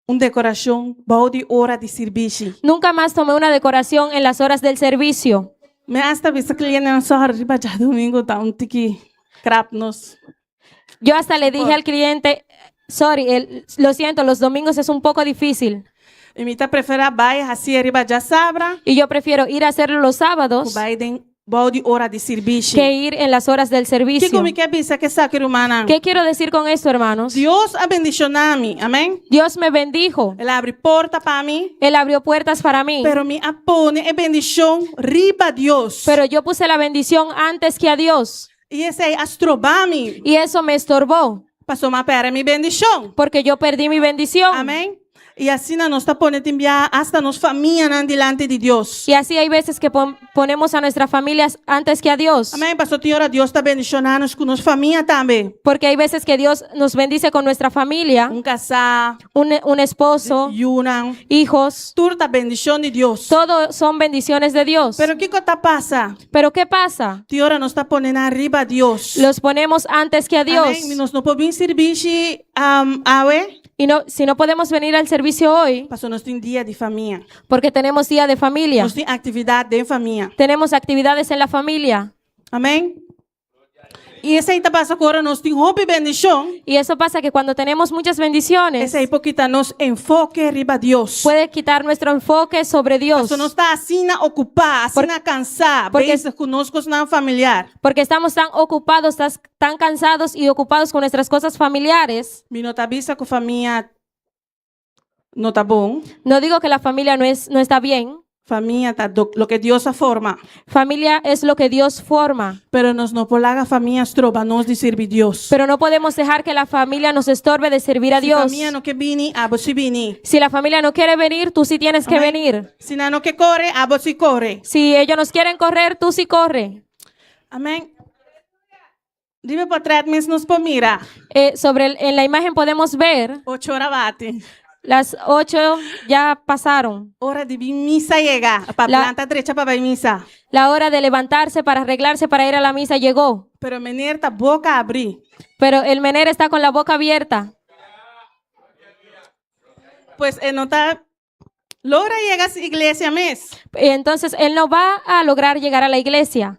Speaker 8: decoração boa de hora de serviço.
Speaker 7: nunca más tomé una decoración en las horas del servicio.
Speaker 8: Me hasta vista cliente não só arriba já domingo tá tiki crap nos.
Speaker 7: Yo hasta le dije al cliente, sorry, lo siento, los domingos es un poco difícil.
Speaker 8: E me tá prefere vai assim arriba já sabra,
Speaker 7: Y yo prefiero ir a hacerlo los sábados
Speaker 8: vai de boa de hora de serviço.
Speaker 7: que ir en las horas del
Speaker 8: Que
Speaker 7: servicio.
Speaker 8: como que bisa que saque irmã?
Speaker 7: ¿Qué quiero decir con esto, hermanos?
Speaker 8: Deus abendicionar-me, amém?
Speaker 7: Dios me bendijo.
Speaker 8: Ele abre porta para mim,
Speaker 7: Él abrió puertas para mí.
Speaker 8: pero me apone a bendição riba Deus.
Speaker 7: Pero yo puse la bendición antes que a Dios.
Speaker 8: E esse aí astrobame,
Speaker 7: Y eso me estorbó.
Speaker 8: passou uma pera minha bendição.
Speaker 7: Porque yo perdí mi bendición.
Speaker 8: Amém? E assim nós está ponendo enviar hasta nos família delante de Deus.
Speaker 7: Y así hay veces que ponemos a nuestras familias antes que a Dios.
Speaker 8: Amém? Pastor, tem hora Deus está bendicionando com nossa família também.
Speaker 7: Porque hay veces que Dios nos bendice con nuestra familia,
Speaker 8: Casar,
Speaker 7: un esposo,
Speaker 8: Yunan,
Speaker 7: hijos.
Speaker 8: tudo bendição de Deus.
Speaker 7: Todo son bendiciones de Dios.
Speaker 8: Pero que coisa passa?
Speaker 7: Pero ¿qué pasa?
Speaker 8: Tem hora nós está ponendo arriba Deus.
Speaker 7: Los ponemos antes que a Dios.
Speaker 8: Amém? Nós não podemos servir
Speaker 7: Y no, si no podemos venir al servicio hoy,
Speaker 8: Pastor, nós temos dia de família.
Speaker 7: porque tenemos día de familia,
Speaker 8: Nós temos atividade de família.
Speaker 7: tenemos actividades en la familia.
Speaker 8: Amém? E esse aí tá passa agora nós temos roupa e bendição.
Speaker 7: Y eso pasa que cuando tenemos muchas bendiciones,
Speaker 8: Esse aí porque tá nos enfoque arriba Deus.
Speaker 7: puede quitar nuestro enfoque sobre Dios.
Speaker 8: Pastor, nós está assim na ocupar, assim na cansar,
Speaker 7: porque-
Speaker 8: porque conosco na familiar.
Speaker 7: Porque estamos tan ocupados, tan cansados y ocupados con nuestras cosas familiares.
Speaker 8: Me não tá vista com família não tá bom.
Speaker 7: No digo que la familia no está bien.
Speaker 8: Família tá lo que Deus a forma.
Speaker 7: Familia es lo que Dios forma.
Speaker 8: Pero nós não polaga família estroba nós de servir Deus.
Speaker 7: Pero no podemos dejar que la familia nos estorbe de servir a
Speaker 8: Se
Speaker 7: Dios.
Speaker 8: família não quer vir, a você vir.
Speaker 7: Si la familia no quiere venir, tú sí tienes que
Speaker 8: Amén.
Speaker 7: venir.
Speaker 8: Se não quer corre, a você corre.
Speaker 7: Si ellos nos quieren correr, tú sí corre.
Speaker 8: Amém. Dime para trás, mas nos por mira.
Speaker 7: En la imagen podemos ver
Speaker 8: 8 horas bate.
Speaker 7: las 8 ya pasaron.
Speaker 8: Hora de vir missa llega. Para
Speaker 7: La-
Speaker 8: planta derecha para ir missa.
Speaker 7: La hora de levantarse para arreglarse para ir a la misa llegó.
Speaker 8: Pero menir tá boca abrir.
Speaker 7: Pero el mener está con la boca abierta.
Speaker 8: Pues não tá. Logra llega a igreja mes.
Speaker 7: Entonces él no va a lograr llegar a la iglesia.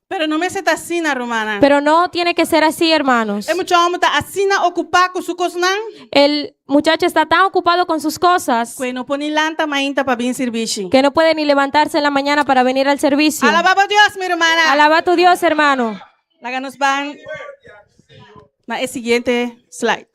Speaker 8: Pero não me se tá assim na romana.
Speaker 7: Pero no tiene que ser así, hermanos.
Speaker 8: É muito homem tá assim na ocupar com su coisa não.
Speaker 7: El muchacho está tan ocupado con sus cosas
Speaker 8: Que não põe lanta mainta para vir servir.
Speaker 7: que no puede ni levantarse en la mañana para venir al servicio.
Speaker 8: Alabado Deus, minha irmã.
Speaker 7: Alaba a tu Dios, hermano.
Speaker 8: Laga nos van na siguiente slide.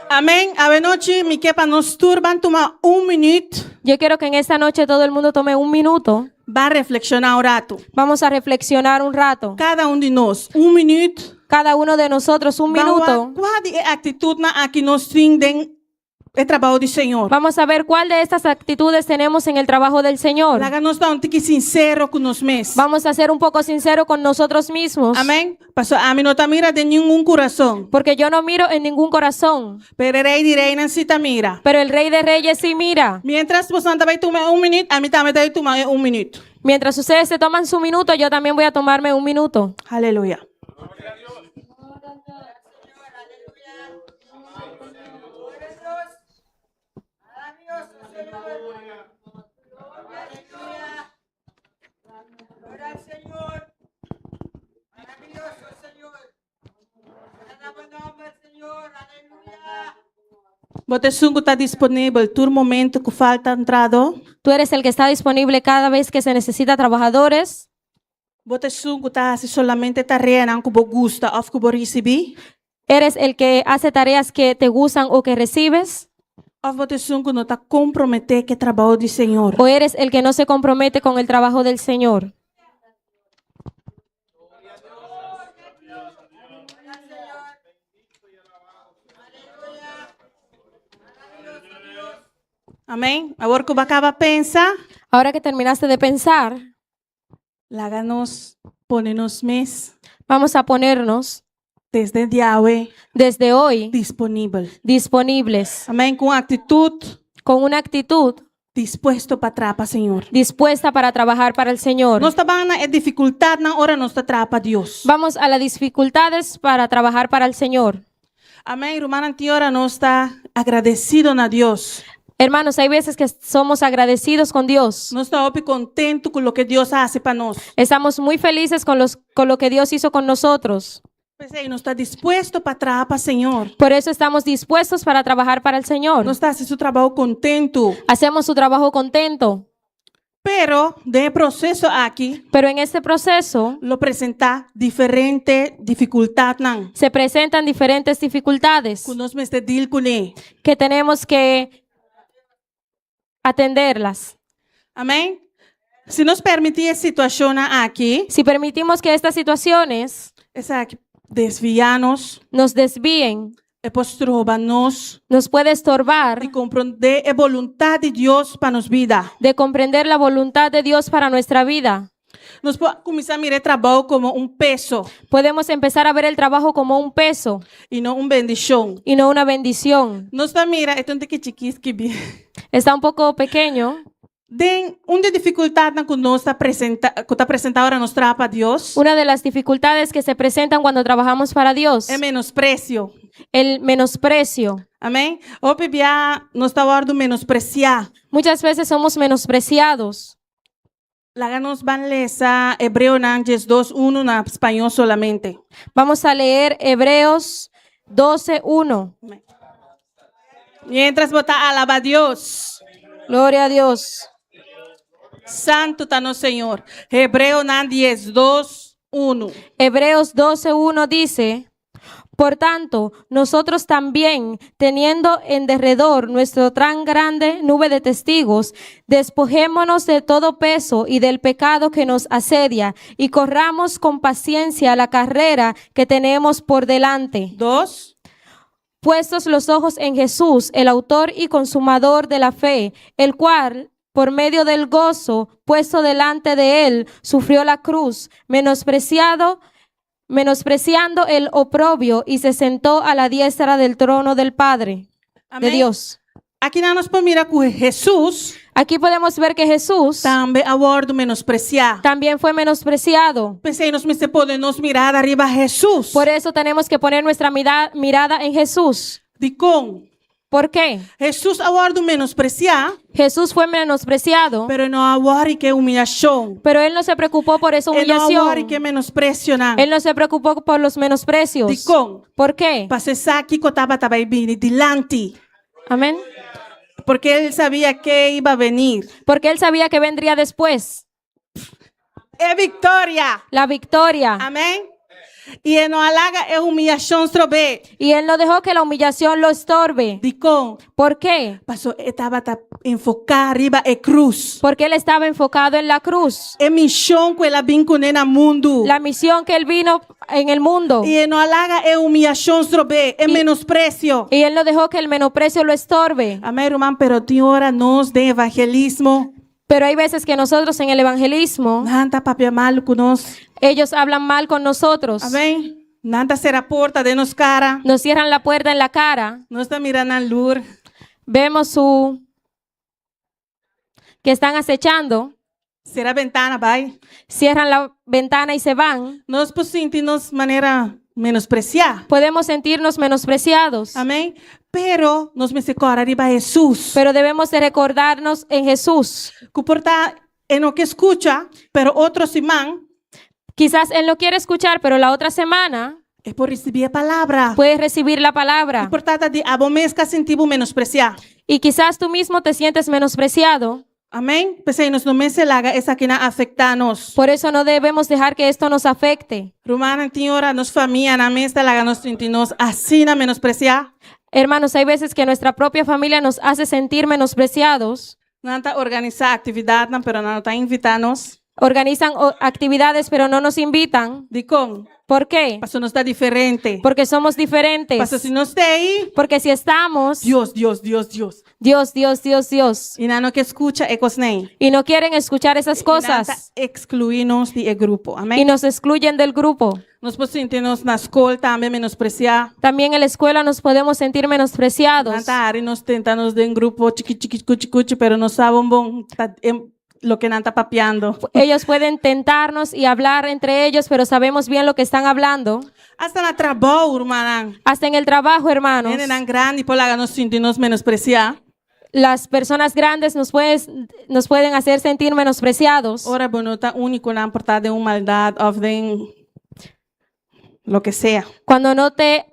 Speaker 8: Amém. A noite me quer para nos turban tomar minuto.
Speaker 7: Yo quiero que en esta noche todo el mundo tome un minuto.
Speaker 8: Va reflexionar um rato.
Speaker 7: Vamos a reflexionar un rato.
Speaker 8: Cada de nós, minuto.
Speaker 7: Cada uno de nosotros un minuto.
Speaker 8: Qual é a atitude na que nós temos o trabalho do Senhor?
Speaker 7: Vamos a ver cuál de estas actitudes tenemos en el trabajo del Señor.
Speaker 8: Laga nós tá que sincero com nós mesmos.
Speaker 7: Vamos a ser un poco sinceros con nosotros mismos.
Speaker 8: Amém. Pastor, a mim não tá mira de nenhum coração.
Speaker 7: Porque yo no miro en ningún corazón.
Speaker 8: Pero rei de reina sí tá mira.
Speaker 7: Pero el Rey de Reyes sí mira.
Speaker 8: Mientras você vai tomar minuto, a mim também vai tomar minuto.
Speaker 7: Mientras ustedes se toman su minuto, yo también voy a tomarme un minuto.
Speaker 8: Aleluia. Botesungo está disponível todo momento que falta entrado.
Speaker 7: Tú eres el que está disponible cada vez que se necesita trabajadores.
Speaker 8: Botesungo está assim solamente tarefa que você gosta ou que você receber.
Speaker 7: Eres el que hace tareas que te gustan o que recibes.
Speaker 8: Ou botesungo não está comprometer que trabalho do Senhor.
Speaker 7: O eres el que no se compromete con el trabajo del Señor.
Speaker 8: Amém? Agora que você acaba de pensar,
Speaker 7: Ahora que terminaste de pensar,
Speaker 8: láganos, ponenos mes
Speaker 7: vamos a ponernos
Speaker 8: desde Yahweh
Speaker 7: desde hoy
Speaker 8: disponible.
Speaker 7: disponibles
Speaker 8: Amén. Con actitud
Speaker 7: con una actitud
Speaker 8: dispuesto para atrapar, Señor.
Speaker 7: dispuesta para trabajar para el Señor.
Speaker 8: No estaban en dificultad, na hora nos atrapa Dios.
Speaker 7: Vamos a las dificultades para trabajar para el Señor.
Speaker 8: Amén. Romana antiora no está agradecido a Dios.
Speaker 7: Hermanos, hay veces que somos agradecidos con Dios.
Speaker 8: No está contento con lo que Dios hace para nosotros.
Speaker 7: Estamos muy felices con lo que Dios hizo con nosotros.
Speaker 8: Pues, no está dispuesto para atrapar, Señor.
Speaker 7: Por eso estamos dispuestos para trabajar para el Señor.
Speaker 8: No está haciendo su trabajo contento.
Speaker 7: Hacemos su trabajo contento.
Speaker 8: Pero de proceso aquí
Speaker 7: Pero en este proceso
Speaker 8: lo presenta diferente dificultad nan.
Speaker 7: se presentan diferentes dificultades
Speaker 8: Que nos meste deal con él.
Speaker 7: que tenemos que atenderlas.
Speaker 8: Amén. Si nos permitía situación aquí,
Speaker 7: Si permitimos que estas situaciones
Speaker 8: es aquí desviarnos,
Speaker 7: nos desvíen,
Speaker 8: estorbarnos,
Speaker 7: nos puede estorbar
Speaker 8: de comprender la voluntad de Dios para nos vida.
Speaker 7: de comprender la voluntad de Dios para nuestra vida.
Speaker 8: Nos podemos comenzar a mirar el trabajo como un peso
Speaker 7: Podemos empezar a ver el trabajo como un peso
Speaker 8: y no una bendición.
Speaker 7: y no una bendición.
Speaker 8: Nos está mira, esto es que chiquis que bien.
Speaker 7: Está un poco pequeño.
Speaker 8: Den una dificultad que nos está presenta ahora nos trapa a Dios.
Speaker 7: Una de las dificultades que se presentan cuando trabajamos para Dios,
Speaker 8: Es menosprecio.
Speaker 7: el menosprecio.
Speaker 8: Amén. O ya nos está guardando menospreciar.
Speaker 7: Muchas veces somos menospreciados.
Speaker 8: La nos van a leer Hebreo Nanges 2:1 en español solamente.
Speaker 7: Vamos a leer Hebreos 12:1.
Speaker 8: Mientras vota alaba a Dios.
Speaker 7: Gloria a Dios.
Speaker 8: Santo está no Señor. Hebreo Nanges 2:1.
Speaker 7: Hebreos 12:1 dice: Por tanto, nosotros también, teniendo en derredor nuestra tan grande nube de testigos, despojémonos de todo peso y del pecado que nos asedia, y corramos con paciencia la carrera que tenemos por delante.
Speaker 8: 2.
Speaker 7: Puestos los ojos en Jesús, el autor y consumador de la fe, el cual, por medio del gozo puesto delante de él, sufrió la cruz, menospreciando el oprobio, y se sentó a la diestra del trono del Padre, de Dios.
Speaker 8: Aquí no nos podemos mirar que Jesús
Speaker 7: Aquí podemos ver que Jesús
Speaker 8: también abordo menospreciar.
Speaker 7: también fue menospreciado.
Speaker 8: Pensé, nos podemos mirar arriba a Jesús.
Speaker 7: Por eso tenemos que poner nuestra mirada en Jesús.
Speaker 8: Dicón.
Speaker 7: ¿Por qué?
Speaker 8: Jesús abordo menospreciar,
Speaker 7: Jesús fue menospreciado,
Speaker 8: pero no abordo que humillación.
Speaker 7: pero Él no se preocupó por esa
Speaker 8: Él no abordo
Speaker 7: humillación.
Speaker 8: que menosprecio na.
Speaker 7: Él no se preocupó por los menosprecios.
Speaker 8: Dicón.
Speaker 7: ¿Por qué?
Speaker 8: Pasé aquí cotaba tabaibini dilante.
Speaker 7: Amén.
Speaker 8: Porque él sabía que iba a venir.
Speaker 7: Porque Él sabía que vendría después
Speaker 8: Es victoria.
Speaker 7: la victoria.
Speaker 8: Amén. Y él no halaga es humillación strobe.
Speaker 7: Y Él no dejó que la humillación lo estorbe.
Speaker 8: Dicón.
Speaker 7: ¿Por qué?
Speaker 8: Pasó, estaba enfocada arriba e cruz.
Speaker 7: Porque Él estaba enfocado en la cruz.
Speaker 8: Es misión que él vino en el mundo.
Speaker 7: La misión que Él vino en el mundo.
Speaker 8: Y él no halaga es humillación strobe. Es menosprecio.
Speaker 7: Y Él no dejó que el menosprecio lo estorbe.
Speaker 8: Amén, hermano, pero ahora nos de evangelismo.
Speaker 7: Pero hay veces que nosotros en el evangelismo,
Speaker 8: Nada papia mal con nos.
Speaker 7: ellos hablan mal con nosotros.
Speaker 8: Amén. Nada será puerta de nos cara.
Speaker 7: Nos cierran la puerta en la cara.
Speaker 8: No está mirando al lur.
Speaker 7: Vemos que están acechando.
Speaker 8: Será ventana, bye.
Speaker 7: Cierran la ventana y se van.
Speaker 8: Nos pues sentimos manera menospreciar.
Speaker 7: Podemos sentirnos menospreciados.
Speaker 8: Amén. Pero nos me secora arriba Jesús.
Speaker 7: Pero debemos de recordarnos en Jesús.
Speaker 8: Que porta en lo que escucha, pero otro simán
Speaker 7: Quizás Él no quiere escuchar, pero la otra semana
Speaker 8: es por recibir palabra.
Speaker 7: puedes recibir la palabra.
Speaker 8: Por tanto, de abomesca sentimos menospreciar.
Speaker 7: Y quizás tú mismo te sientes menospreciado.
Speaker 8: Amén. Pues ahí nos no me se laga esa que na afectanos.
Speaker 7: Por eso no debemos dejar que esto nos afecte.
Speaker 8: Romana tiora nos familia na mesta laga nos sentimos así na menospreciar.
Speaker 7: Hermanos, hay veces que nuestra propia familia nos hace sentir menospreciados.
Speaker 8: Nanta organizar actividad, pero no está invitarnos.
Speaker 7: organizan actividades pero no nos invitan.
Speaker 8: Dicom,
Speaker 7: ¿Por qué?
Speaker 8: pastor no está diferente.
Speaker 7: Porque somos diferentes.
Speaker 8: Pastor, si no está ahí,
Speaker 7: Porque si estamos,
Speaker 8: Dios, Dios, Dios, Dios.
Speaker 7: Dios, Dios, Dios, Dios,
Speaker 8: Y no que escucha ecos nem.
Speaker 7: y no quieren escuchar esas cosas
Speaker 8: Excluirnos de grupo.
Speaker 7: y
Speaker 8: Amén.
Speaker 7: nos excluyen del grupo.
Speaker 8: Nos podemos sentirnos na escola também menospreciar.
Speaker 7: También en la escuela nos podemos sentir menospreciados.
Speaker 8: Nanta área nos tentamos de un grupo chiqui, chiqui, cuchi, cuchi, pero no saben bon, lo que nanta papeando.
Speaker 7: Ellos pueden tentarnos y hablar entre ellos, pero sabemos bien lo que están hablando.
Speaker 8: Hasta na trabajo, hermana.
Speaker 7: Hasta en el trabajo, hermanos.
Speaker 8: Nene nan grande, por la nos sentimos menospreciar.
Speaker 7: Las personas grandes nos pueden hacer sentir menospreciados.
Speaker 8: Ora, bueno, está único na portada de una maldad o de lo que sea.
Speaker 7: Cuando no te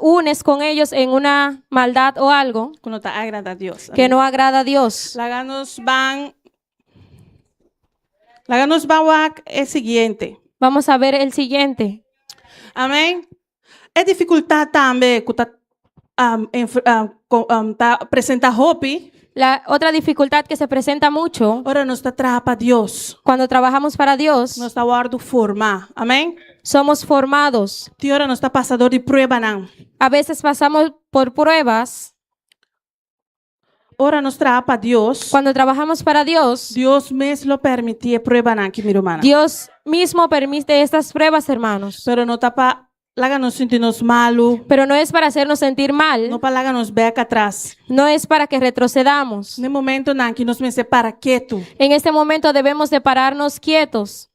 Speaker 7: unes con ellos en una maldad o algo
Speaker 8: Que no te agrada a Dios.
Speaker 7: que no agrada a Dios.
Speaker 8: Laganos van es siguiente.
Speaker 7: Vamos a ver el siguiente.
Speaker 8: Amén. Es dificultad también que presenta Hopi.
Speaker 7: La otra dificultad que se presenta mucho
Speaker 8: Ora nos está trapa Dios.
Speaker 7: cuando trabajamos para Dios,
Speaker 8: Nos está guardo formar. Amén.
Speaker 7: somos formados.
Speaker 8: Ti ora nos está pasador de prueba nan.
Speaker 7: A veces pasamos por pruebas.
Speaker 8: Ora nos trapa Dios.
Speaker 7: Cuando trabajamos para Dios,
Speaker 8: Dios mes lo permitía prueba nan que mi hermana.
Speaker 7: Dios mismo permite estas pruebas, hermanos.
Speaker 8: Pero no tapa laga nos sentirnos malo.
Speaker 7: Pero no es para hacernos sentir
Speaker 8: No
Speaker 7: mal,
Speaker 8: para laga nos ver acá atrás.
Speaker 7: no es para que retrocedamos.
Speaker 8: En momento nan que nos me separa quieto.
Speaker 7: En este momento debemos de pararnos quietos.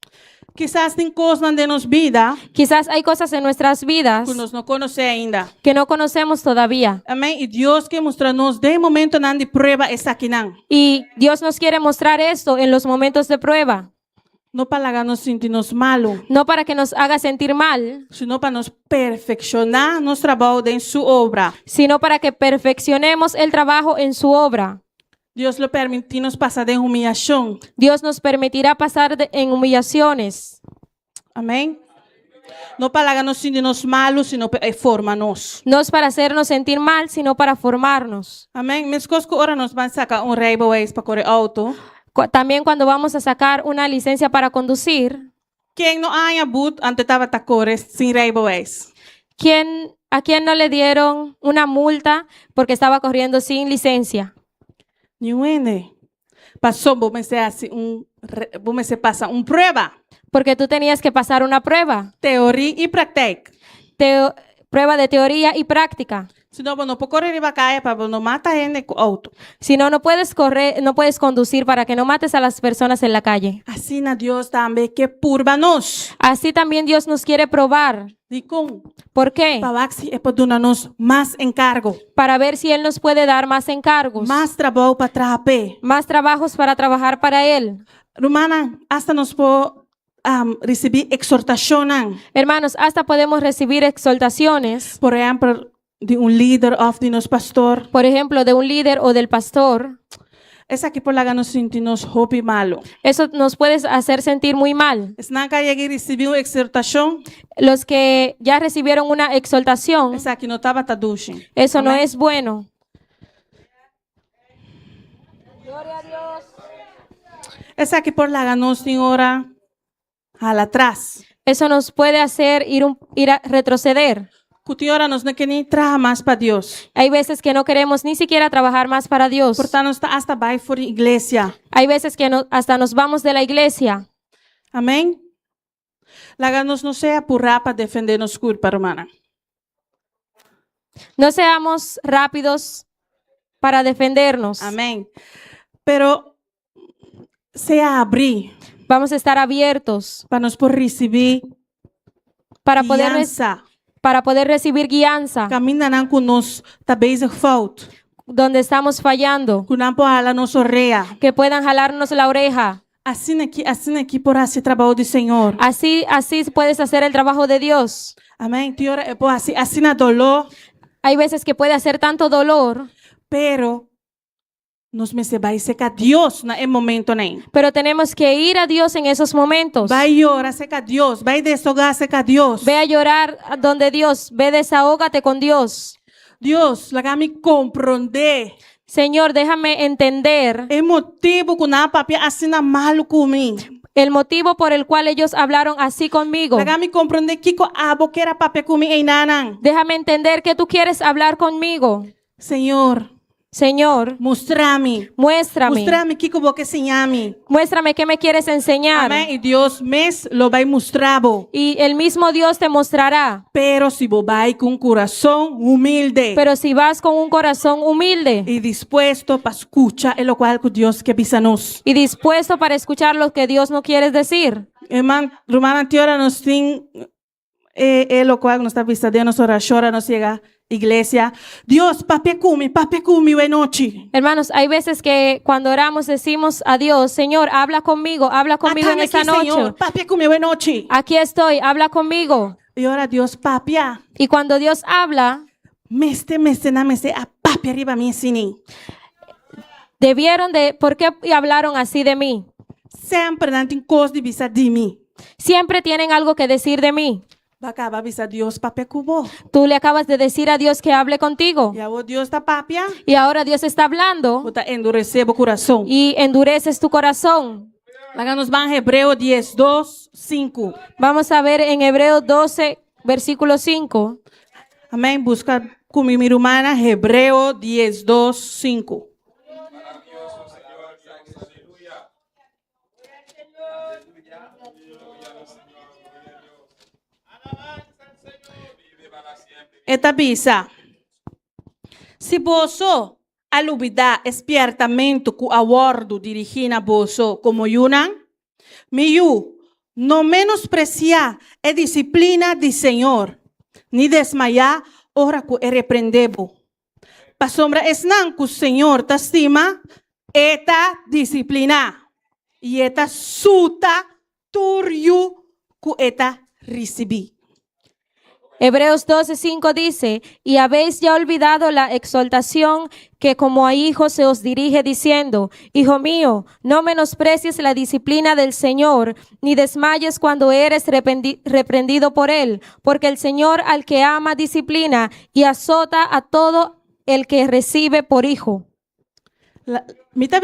Speaker 8: Quizás tem cosas de nos vida
Speaker 7: Quizás hay cosas en nuestras vidas
Speaker 8: que nos no conoce ainda.
Speaker 7: que no conocemos todavía.
Speaker 8: Amém. E Deus que mostra-nos de momento nan de prueba essa aqui nan.
Speaker 7: Y Dios nos quiere mostrar esto en los momentos de prueba.
Speaker 8: Não para laga nos sentirnos malo,
Speaker 7: No para que nos haga sentir mal,
Speaker 8: sino para nos perfeccionar nosso trabalho em sua obra.
Speaker 7: sino para que perfeccionemos el trabajo en su obra.
Speaker 8: Deus lo permitir-nos passar de humilhação.
Speaker 7: Dios nos permitirá pasar en humillaciones.
Speaker 8: Amém. Não para laga nos sentirnos malo, sino para formar-nos.
Speaker 7: No es para hacernos sentir mal, sino para formarnos.
Speaker 8: Amém. Mas coisas que ora nos vão sacar rijbewijs para correr auto.
Speaker 7: También cuando vamos a sacar una licencia para conducir,
Speaker 8: Quem não há boot ante estava a correr sem rijbewijs.
Speaker 7: ¿a quién no le dieron una multa porque estaba corriendo sin licencia?
Speaker 8: Ninguém. Passou, vou me passa prueba.
Speaker 7: Porque tú tenías que pasar una prueba,
Speaker 8: Teoria e prática.
Speaker 7: prueba de teoría y práctica.
Speaker 8: Senão, não pode correr de caia para não matar gente com auto.
Speaker 7: Si no, no puedes correr, no puedes conducir para que no mates a las personas en la calle.
Speaker 8: Assim na Deus também que purba-nos.
Speaker 7: Así también Dios nos quiere probar.
Speaker 8: Dico,
Speaker 7: ¿Por qué?
Speaker 8: para que é para dar-nos mais encargo,
Speaker 7: Para ver si Él nos puede dar más encargos,
Speaker 8: mais trabalho para trabalhar.
Speaker 7: más trabajos para trabajar para Él.
Speaker 8: Romana, hasta nos pode receber exortação.
Speaker 7: Hermanos, hasta podemos recibir exaltaciones,
Speaker 8: Por exemplo, de líder ou de nosso pastor.
Speaker 7: por ejemplo, de un líder o del pastor.
Speaker 8: Essa aqui por lá nos sentimos hopi malo.
Speaker 7: Eso nos puede hacer sentir muy mal.
Speaker 8: Se não quer receber uma exortação,
Speaker 7: Los que ya recibieron una exaltación,
Speaker 8: essa aqui não estava taduche.
Speaker 7: eso no es bueno.
Speaker 8: Essa aqui por lá nos senhora ala atrás.
Speaker 7: Eso nos puede hacer ir a retroceder.
Speaker 8: Cutiora nos não quer nem trabalhar mais para Deus.
Speaker 7: Hay veces que no queremos ni siquiera trabajar más para Dios.
Speaker 8: Portanto, está hasta vai for igreja.
Speaker 7: Hay veces que hasta nos vamos de la iglesia.
Speaker 8: Amém? Láganos não se apurrar para defender nos culpa, hermana.
Speaker 7: No seamos rápidos para defendernos.
Speaker 8: Amém. Pero se abrir
Speaker 7: Vamos a estar abiertos
Speaker 8: para nos por receber
Speaker 7: para poder,
Speaker 8: guiança.
Speaker 7: para poder recibir guianza
Speaker 8: Camina não com nós, talvez falta.
Speaker 7: donde estamos fallando,
Speaker 8: Com não para nos orrea.
Speaker 7: que puedan jalarnos la oreja.
Speaker 8: Assim aqui por esse trabalho do Senhor.
Speaker 7: Así puedes hacer el trabajo de Dios.
Speaker 8: Amém. Tiora é por assim na dolor,
Speaker 7: Hay veces que puede hacer tanto dolor,
Speaker 8: pero nos me se vai secar Deus na momento nem.
Speaker 7: pero tenemos que ir a Dios en esos momentos.
Speaker 8: Vai orar secar Deus, vai desahogar secar Deus.
Speaker 7: Ve a llorar donde Dios, ve desahógate con Dios.
Speaker 8: Deus, laga me compreender.
Speaker 7: Señor, déjame entender
Speaker 8: É motivo que não papia assina mal comigo.
Speaker 7: el motivo por el cual ellos hablaron así conmigo.
Speaker 8: Lagami comprende kiko abo kera pape kumi ay nanang.
Speaker 7: Déjame entender que tú quieres hablar conmigo.
Speaker 8: Señor,
Speaker 7: Señor,
Speaker 8: muéstrame.
Speaker 7: muéstrame.
Speaker 8: Muéstrame kiko boke señami.
Speaker 7: Muéstrame qué me quieres enseñar.
Speaker 8: Amén. Y Dios mes lo va a mostrar.
Speaker 7: Y el mismo Dios te mostrará.
Speaker 8: Pero si vos vais con corazón humilde
Speaker 7: Pero si vas con un corazón humilde
Speaker 8: y dispuesto para escuchar en lo cual que Dios que pisanos.
Speaker 7: y dispuesto para escuchar lo que Dios no quiere decir.
Speaker 8: Hermano, Romana Tiora nos tin lo cual nos está visitando, nos ora, nos llega iglesia. Dios, papi kumi, buena noche.
Speaker 7: Hermanos, hay veces que cuando oramos decimos a Dios, Señor, habla conmigo en esta noche.
Speaker 8: Señor, papi kumi, buena noche.
Speaker 7: Aquí estoy, habla conmigo.
Speaker 8: Y ahora Dios, papia,
Speaker 7: Y cuando Dios habla,
Speaker 8: meste, a papi arriba mi sini.
Speaker 7: ¿por qué hablaron así de mí?
Speaker 8: Siempre nantin cos de visa de mí.
Speaker 7: Siempre tienen algo que decir de mí.
Speaker 8: Bacaba visa Dios, papi kubo.
Speaker 7: Tú le acabas de decir a Dios que hable contigo.
Speaker 8: Ya vos Dios ta papia,
Speaker 7: Y ahora Dios está hablando
Speaker 8: bota endurecer o corazón.
Speaker 7: y endureces tu corazón.
Speaker 8: Háganos van Hebreo 10, 2, 5.
Speaker 7: Vamos a ver en Hebreos 12, versículo 5.
Speaker 8: Amén. Busca con mi hermana Hebreo 10, 2, 5. Esta visa. Si boso alubida espiertamento cu awardo dirigina boso como yunan, miyu no menospreciar a disciplina de Señor, ni desmayar ora cu reprendebo. Pa sombra esnan cu Señor ta estima eta disciplina y eta suta turyu cu eta recibi.
Speaker 7: Hebreos 12:5 dice, y habéis ya olvidado la exhortación que como a hijos se os dirige diciendo, hijo mío, no menosprecies la disciplina del Señor, ni desmayes cuando eres reprendido por él, porque el Señor al que ama disciplina y azota a todo el que recibe por hijo.
Speaker 8: Mita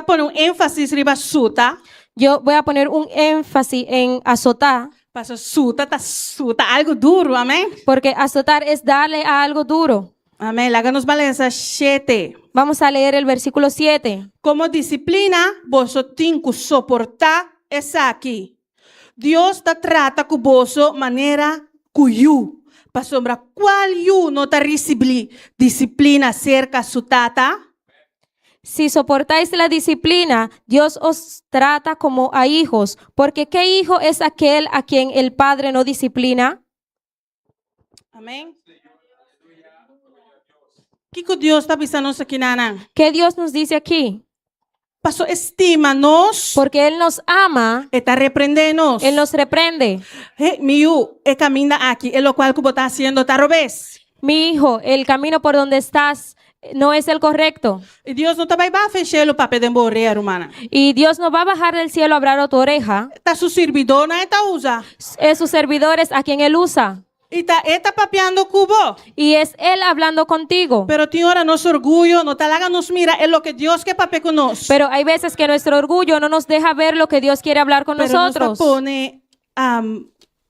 Speaker 8: pone un énfasis riba suta.
Speaker 7: Yo voy a poner un énfasis en azotar,
Speaker 8: Pasa suta, algo duro, amén.
Speaker 7: porque azotar es darle a algo duro.
Speaker 8: Amén. Láganos valenza 7.
Speaker 7: Vamos a leer el versículo 7.
Speaker 8: Como disciplina, vos tinku soportar esa aquí. Dios te trata con vos manera cuyu. Pa sombra, cual yu no te recibe disciplina cerca su tata.
Speaker 7: Si soportáis la disciplina, Dios os trata como a hijos, porque ¿qué hijo es aquel a quien el Padre no disciplina?
Speaker 8: Amén. Kiko Dios está pisando aquí, nana.
Speaker 7: ¿Qué Dios nos dice aquí?
Speaker 8: Paso estímanos.
Speaker 7: Porque Él nos ama,
Speaker 8: Está reprendenos.
Speaker 7: Él nos reprende.
Speaker 8: Miu, camina aquí, es lo cual como está haciendo tarobes.
Speaker 7: Mi hijo, el camino por donde estás no es el correcto.
Speaker 8: Y Dios no te va a fechar los papeles de emborrea, hermana.
Speaker 7: Y Dios no va a bajar del cielo a abrir tu oreja.
Speaker 8: Está su servidora, esta usa.
Speaker 7: Es sus servidores a quien Él usa.
Speaker 8: Y está papeando cubo.
Speaker 7: Y es Él hablando contigo.
Speaker 8: Pero tiene ahora nuestro orgullo, no te haga nos mira, es lo que Dios que pape con nosotros.
Speaker 7: Pero hay veces que nuestro orgullo no nos deja ver lo que Dios quiere hablar con nosotros.
Speaker 8: Nos pone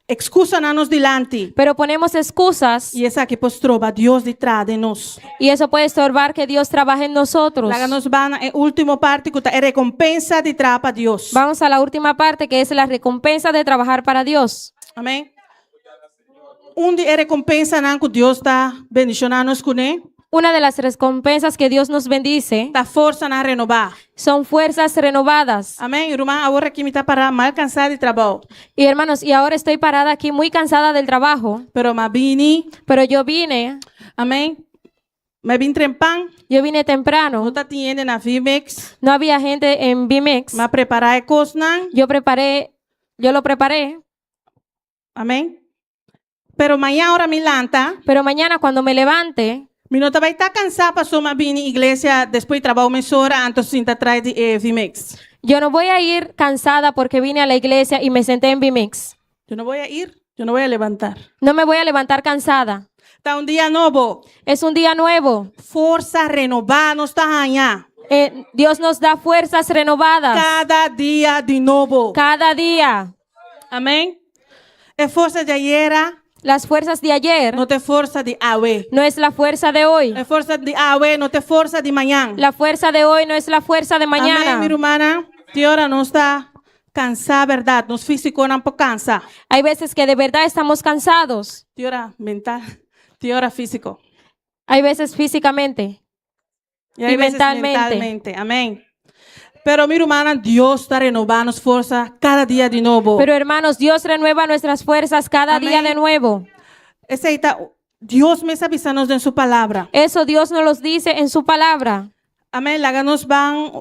Speaker 8: excusa nanos delante.
Speaker 7: Pero ponemos excusas
Speaker 8: Y esa que pues trova Dios detrás de nos.
Speaker 7: y eso puede estorbar que Dios trabaje en nosotros.
Speaker 8: Láganos van en último parte que es recompensa detrás para Dios.
Speaker 7: Vamos a la última parte, que es la recompensa de trabajar para Dios.
Speaker 8: Amén. Un día recompensa que Dios está bendicionando con él.
Speaker 7: Una de las recompensas que Dios nos bendice
Speaker 8: Está fuerza a renovar.
Speaker 7: son fuerzas renovadas.
Speaker 8: Amén. Irmã, ahora que me está para mal cansada de trabajo.
Speaker 7: Y hermanos, y ahora estoy parada aquí muy cansada del trabajo,
Speaker 8: Pero me vine.
Speaker 7: pero yo vine
Speaker 8: Amén. Me vine trempan.
Speaker 7: Yo vine
Speaker 8: No
Speaker 7: temprano,
Speaker 8: está tiene na Vimex.
Speaker 7: no había gente en BMX.
Speaker 8: Me preparé cosas.
Speaker 7: Yo lo preparé,
Speaker 8: Amén. Pero mañana ahora me lanta.
Speaker 7: pero mañana cuando me levante,
Speaker 8: Mi no vai estar cansada para só vir iglesia depois trabalho uma hora antes de atrás de Vimex.
Speaker 7: yo no voy a ir cansada porque vine a la iglesia y me senté en BMX.
Speaker 8: Yo no voy a ir, yo no voy a levantar.
Speaker 7: No me voy a levantar cansada.
Speaker 8: Está un día nuevo.
Speaker 7: Es un día nuevo.
Speaker 8: Força renovar, não está allá.
Speaker 7: Dios nos da fuerzas renovadas
Speaker 8: cada dia de novo.
Speaker 7: cada día.
Speaker 8: Amém? É força de ayer,
Speaker 7: Las fuerzas de ayer
Speaker 8: não tem força de hoje.
Speaker 7: no es la fuerza de hoy.
Speaker 8: É força de hoje, não tem força de amanhã.
Speaker 7: La fuerza de hoy no es la fuerza de
Speaker 8: Amém,
Speaker 7: mañana.
Speaker 8: minha irmã? Tem hora não está cansada, verdade? Nos físicos não cansa.
Speaker 7: Hay veces que de verdad estamos cansados.
Speaker 8: Tem hora mental, tem hora físico.
Speaker 7: Hay veces físicamente.
Speaker 8: E aí
Speaker 7: E
Speaker 8: vezes
Speaker 7: mentalmente.
Speaker 8: mentalmente. Amém. Pero, minha irmã, Deus está renovando as forças cada dia de novo.
Speaker 7: Pero hermanos, Dios renueva nuestras fuerzas cada
Speaker 8: Amén.
Speaker 7: día de nuevo.
Speaker 8: Esse aí tá, Deus me está avisando em sua palavra.
Speaker 7: Eso Dios nos los dice en su palabra.
Speaker 8: Amém. Lá nos van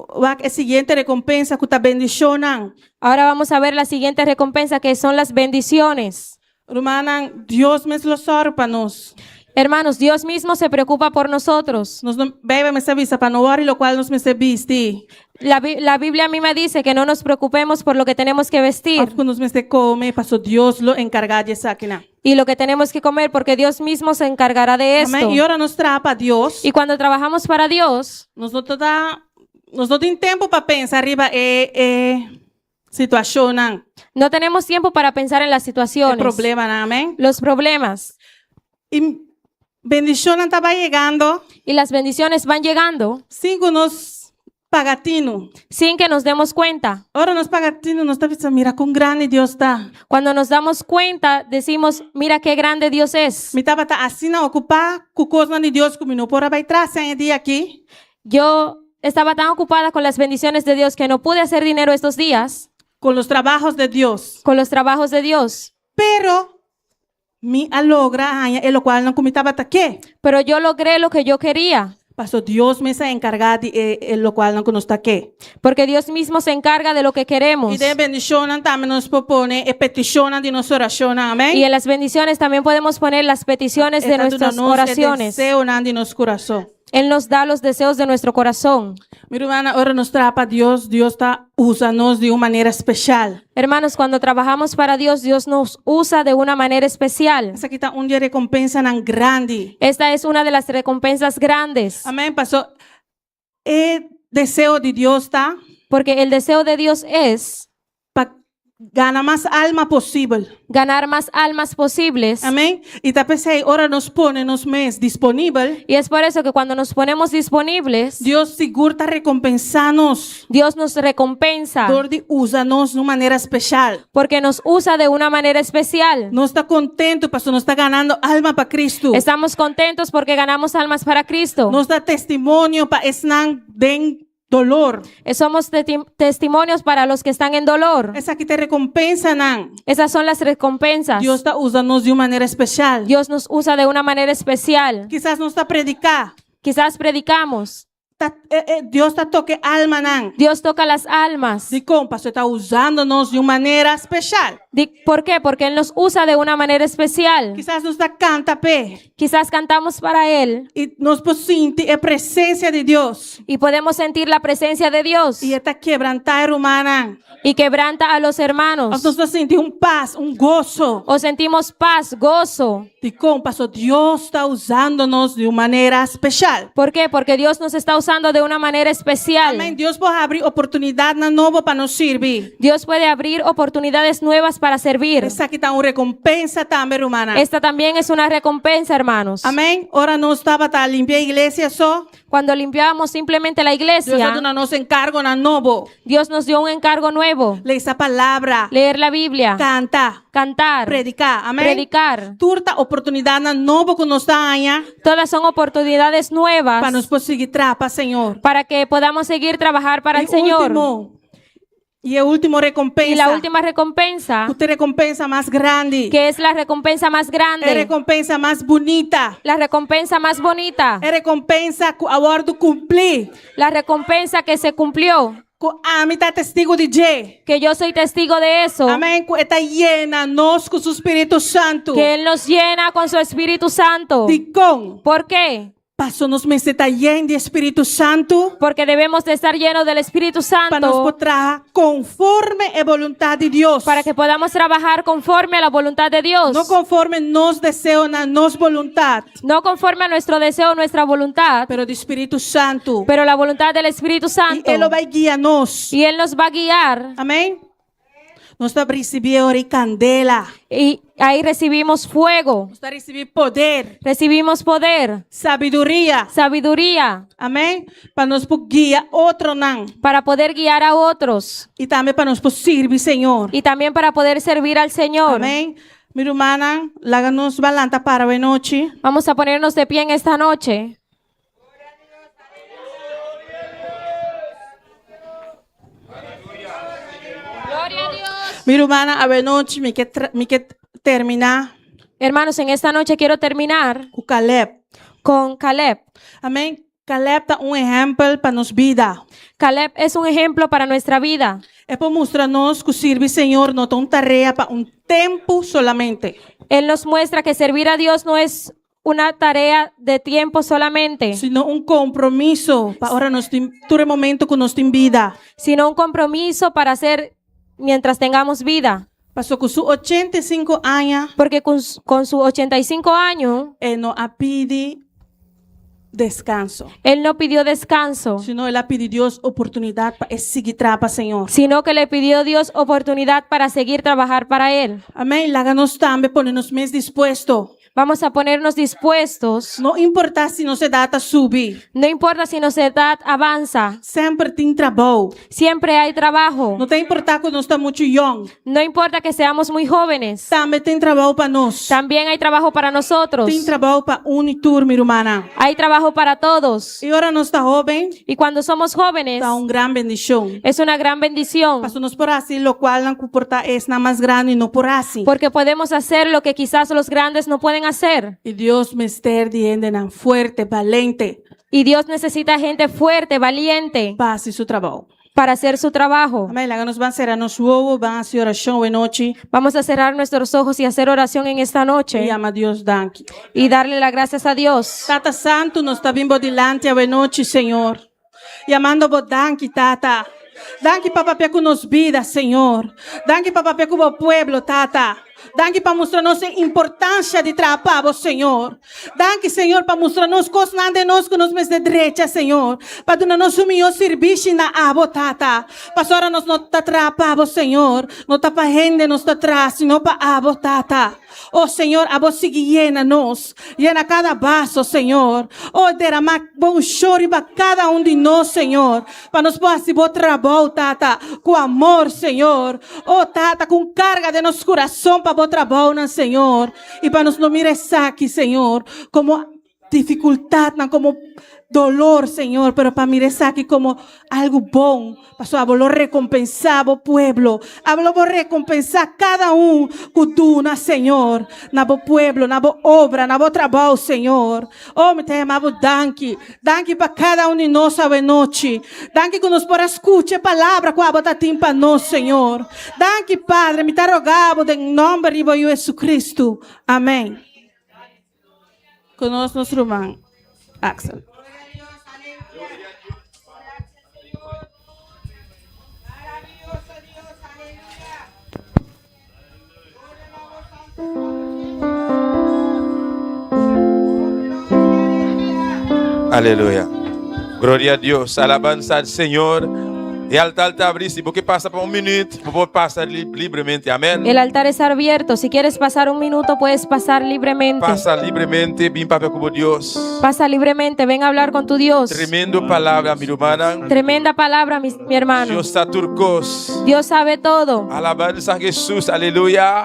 Speaker 8: a siguiente recompensa que está bendicionando.
Speaker 7: Ahora vamos a ver la siguiente recompensa, que son las bendiciones.
Speaker 8: Irmã, Deus me lo sorpa nos.
Speaker 7: Hermanos, Dios mismo se preocupa por nosotros.
Speaker 8: Nos não bebe me avisa para não orar lo qual nos me se viste.
Speaker 7: La Biblia a mí me dice que no nos preocupemos por lo que tenemos que vestir
Speaker 8: Algo nos me se come, pasó Dios lo encarga de esa aquina.
Speaker 7: y lo que tenemos que comer, porque Dios mismo se encargará de esto.
Speaker 8: Amém. E ora nos trapa Deus.
Speaker 7: Y cuando trabajamos para Dios,
Speaker 8: Nos não tem tempo para pensar arriba situação,
Speaker 7: no tenemos tiempo para pensar en las
Speaker 8: o
Speaker 7: situaciones,
Speaker 8: problema, amém.
Speaker 7: los problemas,
Speaker 8: E bendição estava chegando,
Speaker 7: y las bendiciones van llegando
Speaker 8: cinco nos pagatino.
Speaker 7: sin que nos demos cuenta.
Speaker 8: Ora nos pagatino nos está pensando, mira com grande Deus está.
Speaker 7: Cuando nos damos cuenta, decimos, mira qué grande Dios es.
Speaker 8: Me estava assim a ocupar com coisa de Deus como não por vai trazer esse dia aqui.
Speaker 7: Yo estaba tan ocupada con las bendiciones de Dios que no pude hacer dinero estos días
Speaker 8: Com os trabalhos de Deus.
Speaker 7: con los trabajos de Dios.
Speaker 8: Pero me alogra, e lo qual não comitava aqui.
Speaker 7: Pero yo logré lo que yo quería,
Speaker 8: Pastor Deus me está encargado de lo qual não conosco aqui.
Speaker 7: porque Dios mismo se encarga de lo que queremos.
Speaker 8: E de bendição também nos propõe e petição de nossa oração, amém?
Speaker 7: Y en las bendiciones también podemos poner las peticiones de nuestras oraciones.
Speaker 8: deseo de nosso coração.
Speaker 7: Él nos da los deseos de nuestro corazón.
Speaker 8: Minha irmã, ora nos trapa Deus, Deus está usando-nos de uma maneira especial.
Speaker 7: Hermanos, cuando trabajamos para Dios, Dios nos usa de una manera especial.
Speaker 8: Essa aqui está dia de recompensa tão grande.
Speaker 7: Esta es una de las recompensas grandes,
Speaker 8: Amém, pastor? E deseo de Deus está
Speaker 7: porque el deseo de Dios es
Speaker 8: para ganhar mais alma possível.
Speaker 7: ganar más almas posibles.
Speaker 8: Amém? E talvez aí, ora nos põe nos mês disponível.
Speaker 7: Y es por eso que cuando nos ponemos disponibles,
Speaker 8: Deus seguro está recompensando-nos.
Speaker 7: Dios nos recompensa
Speaker 8: Deus usa-nos de uma maneira especial.
Speaker 7: porque nos usa de una manera especial.
Speaker 8: Não está contente, pastor, não está ganhando alma para Cristo.
Speaker 7: Estamos contentos porque ganamos almas para Cristo.
Speaker 8: Nos dá testemunho para estar den dolor.
Speaker 7: Somos testimonios para los que están en dolor.
Speaker 8: Essa aqui te recompensa, não.
Speaker 7: Esas son las recompensas.
Speaker 8: Deus está usando-nos de uma maneira especial.
Speaker 7: Dios nos usa de una manera especial.
Speaker 8: Quizás não está predicar.
Speaker 7: Quizás predicamos.
Speaker 8: Deus está toque alma, não.
Speaker 7: Dios toca las almas.
Speaker 8: De como, pastor, está usando-nos de uma maneira especial.
Speaker 7: ¿Por qué? Porque Él nos usa de una manera especial.
Speaker 8: Quizás nos está canta pé.
Speaker 7: Quizás cantamos para Él
Speaker 8: E nós podemos sentir a presença de Deus.
Speaker 7: y podemos sentir la presencia de Dios
Speaker 8: E está quebrantar humana.
Speaker 7: y quebranta a los hermanos.
Speaker 8: Nós podemos sentir paz, gozo.
Speaker 7: O sentimos paz, gozo.
Speaker 8: De como, pastor, Deus está usando-nos de uma maneira especial.
Speaker 7: ¿Por qué? Porque Dios nos está usando de una manera especial.
Speaker 8: Amém. Deus pode abrir oportunidade nova para nos servir.
Speaker 7: Dios puede abrir oportunidades nuevas para servir.
Speaker 8: Essa aqui está uma recompensa também, humana.
Speaker 7: Esta también es una recompensa, hermanos.
Speaker 8: Amém. Ora não estava a limpar a igreja só.
Speaker 7: Cuando limpiábamos simplemente la
Speaker 8: Deus
Speaker 7: iglesia,
Speaker 8: está dando nos encargo na novo.
Speaker 7: Dios nos dio un encargo nuevo.
Speaker 8: Ler essa palavra.
Speaker 7: Leer la Biblia,
Speaker 8: Cantar.
Speaker 7: cantar,
Speaker 8: Predicar. Amém.
Speaker 7: predicar.
Speaker 8: Turta oportunidade nova que nos dá amanhã
Speaker 7: Todas son oportunidades nuevas
Speaker 8: para nos conseguir trapa, Senhor.
Speaker 7: para que podamos seguir trabajar para el
Speaker 8: E
Speaker 7: Señor.
Speaker 8: a última recompensa.
Speaker 7: Y la última recompensa,
Speaker 8: Usted recompensa mais grande.
Speaker 7: que es la recompensa más
Speaker 8: É
Speaker 7: grande,
Speaker 8: recompensa mais bonita.
Speaker 7: la recompensa más bonita,
Speaker 8: É recompensa que agora cumprir.
Speaker 7: la recompensa que se cumplió,
Speaker 8: A mim está testigo de Jé.
Speaker 7: que yo soy testigo de eso,
Speaker 8: Amém. Que está llena nós com o Espírito Santo.
Speaker 7: que Él nos llena con su Espíritu Santo.
Speaker 8: De com.
Speaker 7: ¿Por qué?
Speaker 8: Paso nos me está lleno de Espíritu Santo.
Speaker 7: porque debemos de estar llenos del Espíritu
Speaker 8: Para nos
Speaker 7: Santo
Speaker 8: trabajar conforme a voluntad de Dios.
Speaker 7: para que podamos trabajar conforme a la voluntad de Dios,
Speaker 8: No conforme nos deseo na nos voluntad,
Speaker 7: no conforme a nuestro deseo, nuestra voluntad,
Speaker 8: pero de Espíritu Santo.
Speaker 7: pero la voluntad del Espíritu
Speaker 8: Y
Speaker 7: Santo.
Speaker 8: Él va a guiarnos.
Speaker 7: Y Él nos va a guiar
Speaker 8: Amén. Nos está recibiendo ahora candela.
Speaker 7: y ahí recibimos fuego,
Speaker 8: Nos está recibiendo poder,
Speaker 7: recibimos poder,
Speaker 8: sabiduría.
Speaker 7: sabiduría
Speaker 8: Amém? Para nos guiar outro não.
Speaker 7: para poder guiar a otros
Speaker 8: E também para nos servir, Senhor.
Speaker 7: y también para poder servir al Señor.
Speaker 8: Amém? Minha irmã, láganos balanta para a noite.
Speaker 7: Vamos a ponernos de pie en esta noche. Gloria a Dios.
Speaker 8: Minha irmã, a noite me quer terminar
Speaker 7: Hermanos, en esta noche quiero terminar
Speaker 8: com Caleb.
Speaker 7: con Caleb.
Speaker 8: Amém? Caleb está exemplo para nos vida.
Speaker 7: Caleb es un ejemplo para nuestra vida.
Speaker 8: É para mostrar-nos que servir, Senhor, não é uma tarefa para tempo solamente,
Speaker 7: Él nos muestra que servir a Dios no es una tarea de tiempo solamente,
Speaker 8: sino compromisso para ahora todo momento que nos tem vida.
Speaker 7: sino un compromiso para hacer mientras tengamos vida.
Speaker 8: Passou com seus 85 anos,
Speaker 7: Porque con su 85 años,
Speaker 8: não a pede descanso.
Speaker 7: Él no pidió descanso,
Speaker 8: Senão ela pede Deus oportunidade para seguir trapa, Senhor.
Speaker 7: sino que le pidió a Dios oportunidad para seguir trabajar para Él.
Speaker 8: Amém? Láganos também, ponernos mais dispuesto.
Speaker 7: Vamos a ponernos dispuestos.
Speaker 8: Não importa se nossa data subir.
Speaker 7: No importa si nuestra edad avanza,
Speaker 8: Sempre tem trabalho.
Speaker 7: siempre hay trabajo.
Speaker 8: Não tem importar que nós estamos muito young.
Speaker 7: No importa que seamos muy jóvenes,
Speaker 8: Também tem trabalho para nós.
Speaker 7: también hay trabajo para nosotros.
Speaker 8: Tem trabalho para unitur, minha irmã.
Speaker 7: Hay trabajo para todos.
Speaker 8: E agora nós está jovem,
Speaker 7: Y cuando somos jóvenes,
Speaker 8: está grande bendição.
Speaker 7: es una gran bendición,
Speaker 8: Pastor nos por assim, lo cual não comporta es nada mais grande e não por assim.
Speaker 7: porque podemos hacer lo que quizás los grandes no pueden hacer.
Speaker 8: E Deus me está dizendo não fuerte, valente,
Speaker 7: Y Dios necesita gente fuerte, valiente,
Speaker 8: para fazer seu trabalho.
Speaker 7: para hacer su trabajo.
Speaker 8: Amém? Láganos van ser a nosso ovo, van a hacer oração de noite.
Speaker 7: Vamos a cerrar nuestros ojos y hacer oración en esta
Speaker 8: E
Speaker 7: noche
Speaker 8: ama Deus danke.
Speaker 7: y darle las gracias a Dios.
Speaker 8: Tata Santo, nós está vindo delante a noite, Senhor. E amando vos danke, Tata. Danke para papel com nos vida, Senhor. Danke para papel com o pueblo, Tata. Danke para mostrar nossa importância de trabalho, Senhor. Danke, Senhor, para mostrar nos coisas de nós que nos mes de direita, Senhor. Para dar nos o melhor serviço na abo, Tata. Para nós não está trabalho, Senhor. Não está para gente, não está atrás, sino para abo, Tata. Oh, Senhor, a voz sigue llena-nos. Llena cada vaso, Senhor. Oh, derramar bom choro para cada de nós, Senhor. Para nós poder fazer bom trabalho, Tata. Com amor, Senhor. Oh, Tata, com carga de nosso coração para bom trabalho, Senhor. E para nos não mirar aqui, Senhor, como dificuldade, não como dolor, Senhor, pero para mirar aqui como algo bom. Pastor, hablo recompensar o pueblo. Hablo recompensar cada que duna, Senhor. Na bo pueblo, na bo obra, na bo trabalho, Senhor. Oh, me te amavo danke. Danke para cada de nós a noite. Danke que nos por escutar a palavra que a botatim para nós, Senhor. Danke, Padre, me te rogavo em nome de Jesus Cristo. Amém. Conosco nosso irmão Axel.
Speaker 5: Aleluia. Glória a Deus. Alabança ao Senhor. E altar está abrido. Se você passa por minuto, você passa livremente. Amém.
Speaker 7: El altar está abierto. Si quieres pasar un minuto, puedes pasar libremente.
Speaker 5: Passa livremente. Vem para com Deus.
Speaker 7: Pasa libremente. Ven a hablar con tu Dios.
Speaker 5: Tremendo palavra, minha irmã.
Speaker 7: Tremenda palabra, mi hermano.
Speaker 5: Deus está turcos.
Speaker 7: Dios sabe todo.
Speaker 5: Alabança a Jesus. Aleluia.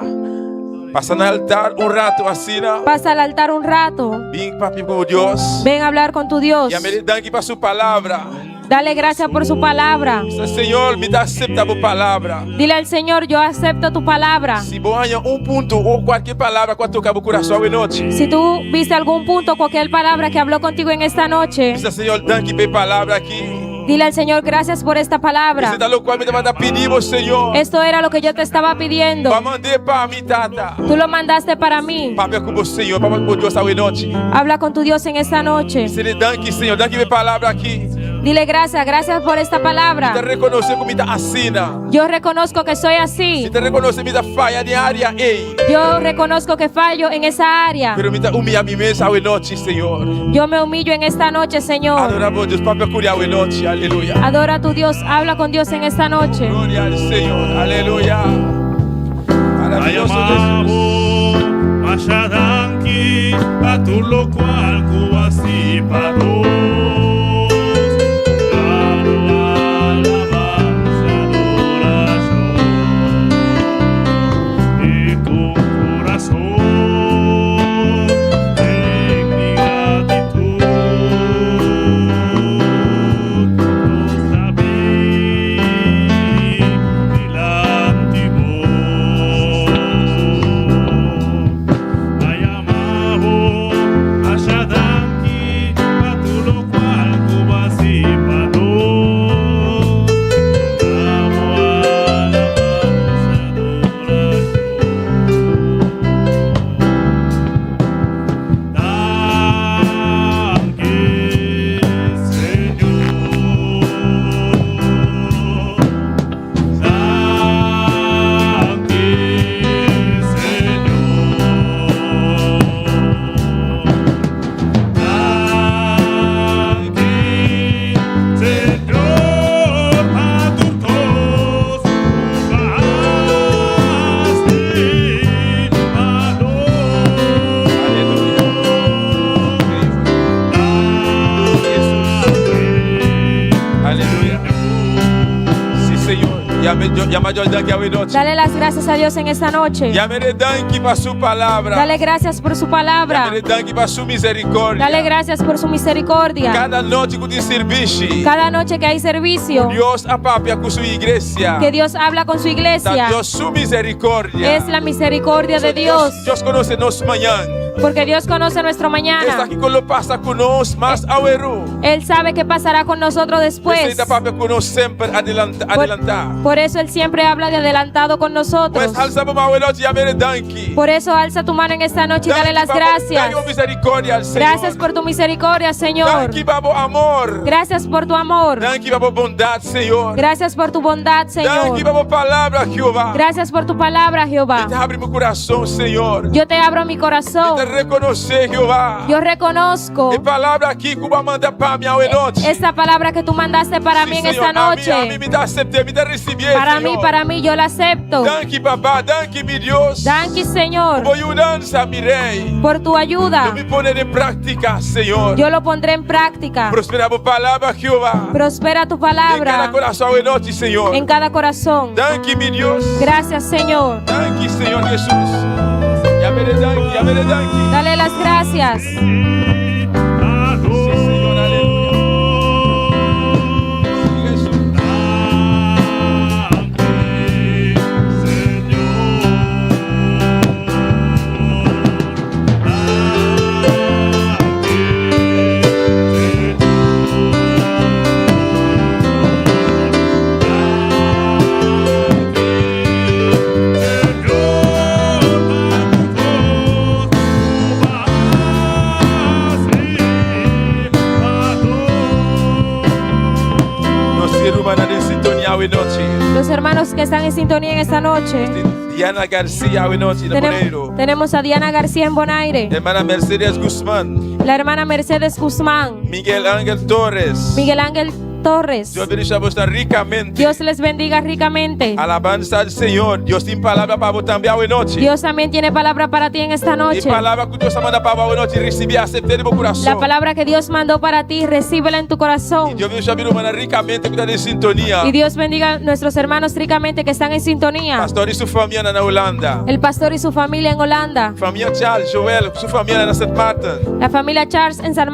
Speaker 5: Passa no altar rato assim.
Speaker 7: Pasa al altar un rato.
Speaker 5: Vem para com Deus.
Speaker 7: Ven a hablar con tu Dios.
Speaker 5: E a me danke para sua palavra.
Speaker 7: Dale gracias por su palabra.
Speaker 5: Senhor, me dá acepta a palavra.
Speaker 7: Dile al Señor, yo acepto tu palabra.
Speaker 5: Se você ponto ou qualquer palavra que tocar o coração de noite.
Speaker 7: Si tú viste algún punto, cualquier palabra que habló contigo en esta noche,
Speaker 5: Senhor, danke pela palavra aqui.
Speaker 7: Dile al Señor, gracias por esta palabra.
Speaker 5: C'est lo cual me manda pedimos, Señor.
Speaker 7: Esto era lo que yo te estaba pidiendo.
Speaker 5: Para mandar para mi tata.
Speaker 7: Tú lo mandaste para mí.
Speaker 5: Para com o Senhor, para com Deus essa noite.
Speaker 7: Habla con tu Dios en esta noche.
Speaker 5: Se lhe danque, Senhor, danque minha palavra aqui.
Speaker 7: Dile gracias, gracias por esta
Speaker 5: Te
Speaker 7: palabra.
Speaker 5: reconhecer como me assina.
Speaker 7: Yo reconozco que soy así.
Speaker 5: Se te reconhecer me falha de área, ei.
Speaker 7: Yo reconozco que fallo en esa área.
Speaker 5: Pero me humilhar mim mesmo essa noite, Senhor.
Speaker 7: Yo me humillo en esta noche, Señor.
Speaker 5: Adoramos Deus para procurar essa noite. Aleluia.
Speaker 7: Adora a tu Dios, habla con Dios en esta noche.
Speaker 5: Glória ao Senhor. Aleluia. Maravilhoso Jesus.
Speaker 9: Mashadanki, atulo cual kubasi pados. Alabanza, adoración. Y con corazón en mi gratitud nos la vi delante vos. Ayamabo, Ashadanki, atulo cual kubasi pados. Amo, alabanza, adoración. Danke, Señor. Danke, Señor, a tu cruz
Speaker 5: Aleluia. Sim, Senhor. Llama yo danque essa noite.
Speaker 7: Dale las gracias a Dios en esta noche.
Speaker 5: Llame danque para su palabra.
Speaker 7: Dale gracias por su palabra.
Speaker 5: Llame danque para su misericordia.
Speaker 7: Dale gracias por su misericordia.
Speaker 5: Cada noite que te serviste.
Speaker 7: Cada noche que hay servicio,
Speaker 5: Dios apapia con su iglesia.
Speaker 7: que Dios habla con su iglesia,
Speaker 5: Dios su misericordia.
Speaker 7: es la misericordia de Dios.
Speaker 5: Dios conoce nos mañana.
Speaker 7: Porque Dios conoce nuestro
Speaker 5: Está
Speaker 7: mañana.
Speaker 5: aqui quando passa conosco, mas ao erro.
Speaker 7: Él sabe qué pasará con nosotros después.
Speaker 5: Está papia conosco sempre adelantar.
Speaker 7: Por eso Él siempre habla de adelantado con nosotros.
Speaker 5: Pues alzamos ao erro e amere danke.
Speaker 7: Por eso alza tu mano en esta noche y dale las gracias.
Speaker 5: Dale misericordia al Senhor.
Speaker 7: Gracias por tu misericordia, Señor.
Speaker 5: Danke babo amor.
Speaker 7: Gracias por tu amor.
Speaker 5: Danke babo bondade, Senhor.
Speaker 7: Gracias por tu bondad,
Speaker 5: Danke
Speaker 7: Señor.
Speaker 5: babo palavra, Jeová.
Speaker 7: Gracias por tu palabra, Jehová.
Speaker 5: Te abre meu coração, Senhor.
Speaker 7: Yo te abro mi corazón.
Speaker 5: Te reconhecer, Jeová.
Speaker 7: Yo reconozco
Speaker 5: E palavra aqui que eu manda para mim ao noite.
Speaker 7: esta palabra que tú mandaste para mí en esta noche.
Speaker 5: A mim me dá aceptar, me dá receber.
Speaker 7: Para mí, yo la acepto.
Speaker 5: Danke, papá. Danke, meu Deus.
Speaker 7: Danke, Señor,
Speaker 5: Por ayudança, mi rei.
Speaker 7: por tu ayuda.
Speaker 5: Eu me poneré em prática, Senhor.
Speaker 7: Yo lo pondré en práctica.
Speaker 5: Prospera a palavra, Jeová.
Speaker 7: Prospera tu
Speaker 5: Em cada
Speaker 7: palabra
Speaker 5: coração e noite, Senhor.
Speaker 7: en cada corazón.
Speaker 5: Danke, meu Deus.
Speaker 7: Gracias, Señor.
Speaker 5: Danke, Senhor Jesus. Yamere danke, yamere danke.
Speaker 7: Dale las gracias.
Speaker 5: Sim, Senhor, aleluia. Sim, Jesus.
Speaker 7: Los hermanos que están en sintonía en esta noche.
Speaker 5: Diana García, noite, de Boneiro.
Speaker 7: Tenemos a Diana García en Bonaire,
Speaker 5: Hermana Mercedes Guzmán.
Speaker 7: la hermana Mercedes Guzmán,
Speaker 5: Miguel Ángel Torres.
Speaker 7: Miguel Ángel Torres.
Speaker 5: Dios bendiga a vos ricamente.
Speaker 7: Dios les bendiga ricamente.
Speaker 5: Alabanza al Señor. Dios tiene palabra para vos también hoy noche.
Speaker 7: Dios también tiene palabra para ti en esta
Speaker 5: Y
Speaker 7: noche.
Speaker 5: palabra que Dios manda para vos noche. Recibí, acepté de mi corazón.
Speaker 7: La palabra que Dios mandó para ti, recíbela en tu corazón.
Speaker 5: Dios bendiga a mi hermana ricamente que está en sintonía.
Speaker 7: Y Dios bendiga a nuestros hermanos ricamente que están en sintonía.
Speaker 5: Pastor y su familia en Holanda.
Speaker 7: El pastor y su familia en Holanda.
Speaker 5: Familia Charles, Joel, su familia en St. Martin.
Speaker 7: La familia Charles en San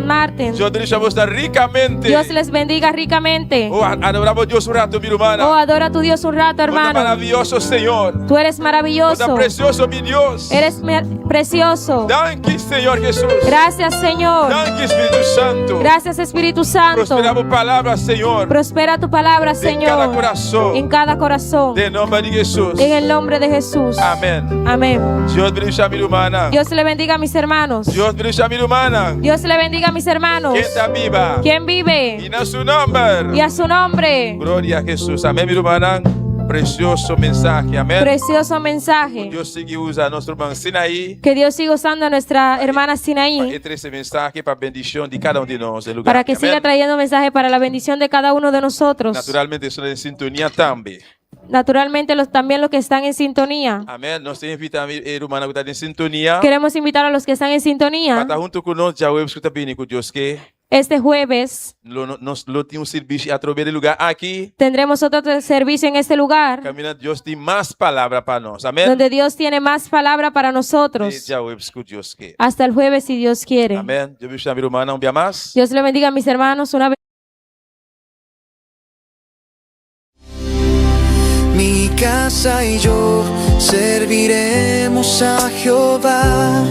Speaker 7: Martin.
Speaker 5: Dios bendiga a vos ricamente.
Speaker 7: Dios les bendiga ricamente.
Speaker 5: Oh, adoramos a Dios un rato, mi hermana.
Speaker 7: Oh, adora a tu Dios un rato,
Speaker 5: Tan
Speaker 7: hermano.
Speaker 5: maravilloso, Señor.
Speaker 7: Tú eres
Speaker 5: Tan
Speaker 7: maravilloso.
Speaker 5: precioso, mi Dios.
Speaker 7: Eres precioso.
Speaker 5: Danke, Señor Jesús.
Speaker 7: Gracias, Señor.
Speaker 5: Danke, Espíritu Santo.
Speaker 7: Gracias, Espíritu Santo.
Speaker 5: Prosperamos palabras, Señor.
Speaker 7: Prospera tu palabra,
Speaker 5: En cada
Speaker 7: Señor.
Speaker 5: corazón.
Speaker 7: En cada corazón.
Speaker 5: En nombre de Jesús.
Speaker 7: En el nombre de Jesús.
Speaker 5: Amén.
Speaker 7: Amén.
Speaker 5: Dios bendiga a mi hermana.
Speaker 7: Dios le bendiga a mis hermanos.
Speaker 5: Dios bendiga a mi hermana.
Speaker 7: Dios le bendiga a mis hermanos.
Speaker 5: ¿Quién está viva?
Speaker 7: ¿Quién vive?
Speaker 5: Y a su nombre.
Speaker 7: Y a su nombre.
Speaker 5: Gloria a Jesús. Amén, mi hermana. Precioso mensaje. Amén.
Speaker 7: Precioso mensaje.
Speaker 5: Dios sigue usando nuestro hermano Sinaí.
Speaker 7: Que Dios siga usando a nuestra hermana Sinaí
Speaker 5: Entre ese mensaje para bendición de cada uno de nosotros. del lugar.
Speaker 7: para que
Speaker 5: Amén.
Speaker 7: siga trayendo mensaje para la bendición de cada uno de nosotros.
Speaker 5: Naturalmente, eso en sintonía también.
Speaker 7: Naturalmente también los que están en sintonía.
Speaker 5: Amén. Nós invitamos a hermana que está en sintonía.
Speaker 7: Queremos invitar a los que están en
Speaker 5: Para
Speaker 7: sintonía
Speaker 5: estar junto con nosotros, ya voy a escuchar bien con Dios que
Speaker 7: este jueves.
Speaker 5: nos lo tiene un servicio a través del lugar aquí.
Speaker 7: Tendremos otro servicio en este lugar
Speaker 5: Camina, Dios tiene más palabra para nosotros. Amén.
Speaker 7: donde Dios tiene más palabra para
Speaker 5: Y
Speaker 7: nosotros.
Speaker 5: ya voy a escuchar Dios que.
Speaker 7: Hasta el jueves, si Dios quiere.
Speaker 5: Amén. Yo voy a escuchar a mi hermana un día más.
Speaker 7: Dios le bendiga a mis hermanos una vez.
Speaker 1: Mi casa y yo serviremos a Jehová.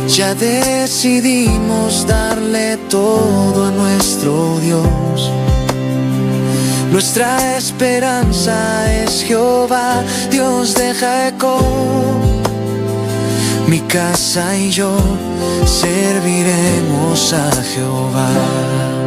Speaker 1: Ya decidimos darle todo a nuestro Dios. Nuestra esperanza es Jehová, Dios de Jacob. Mi casa y yo serviremos a Jehová.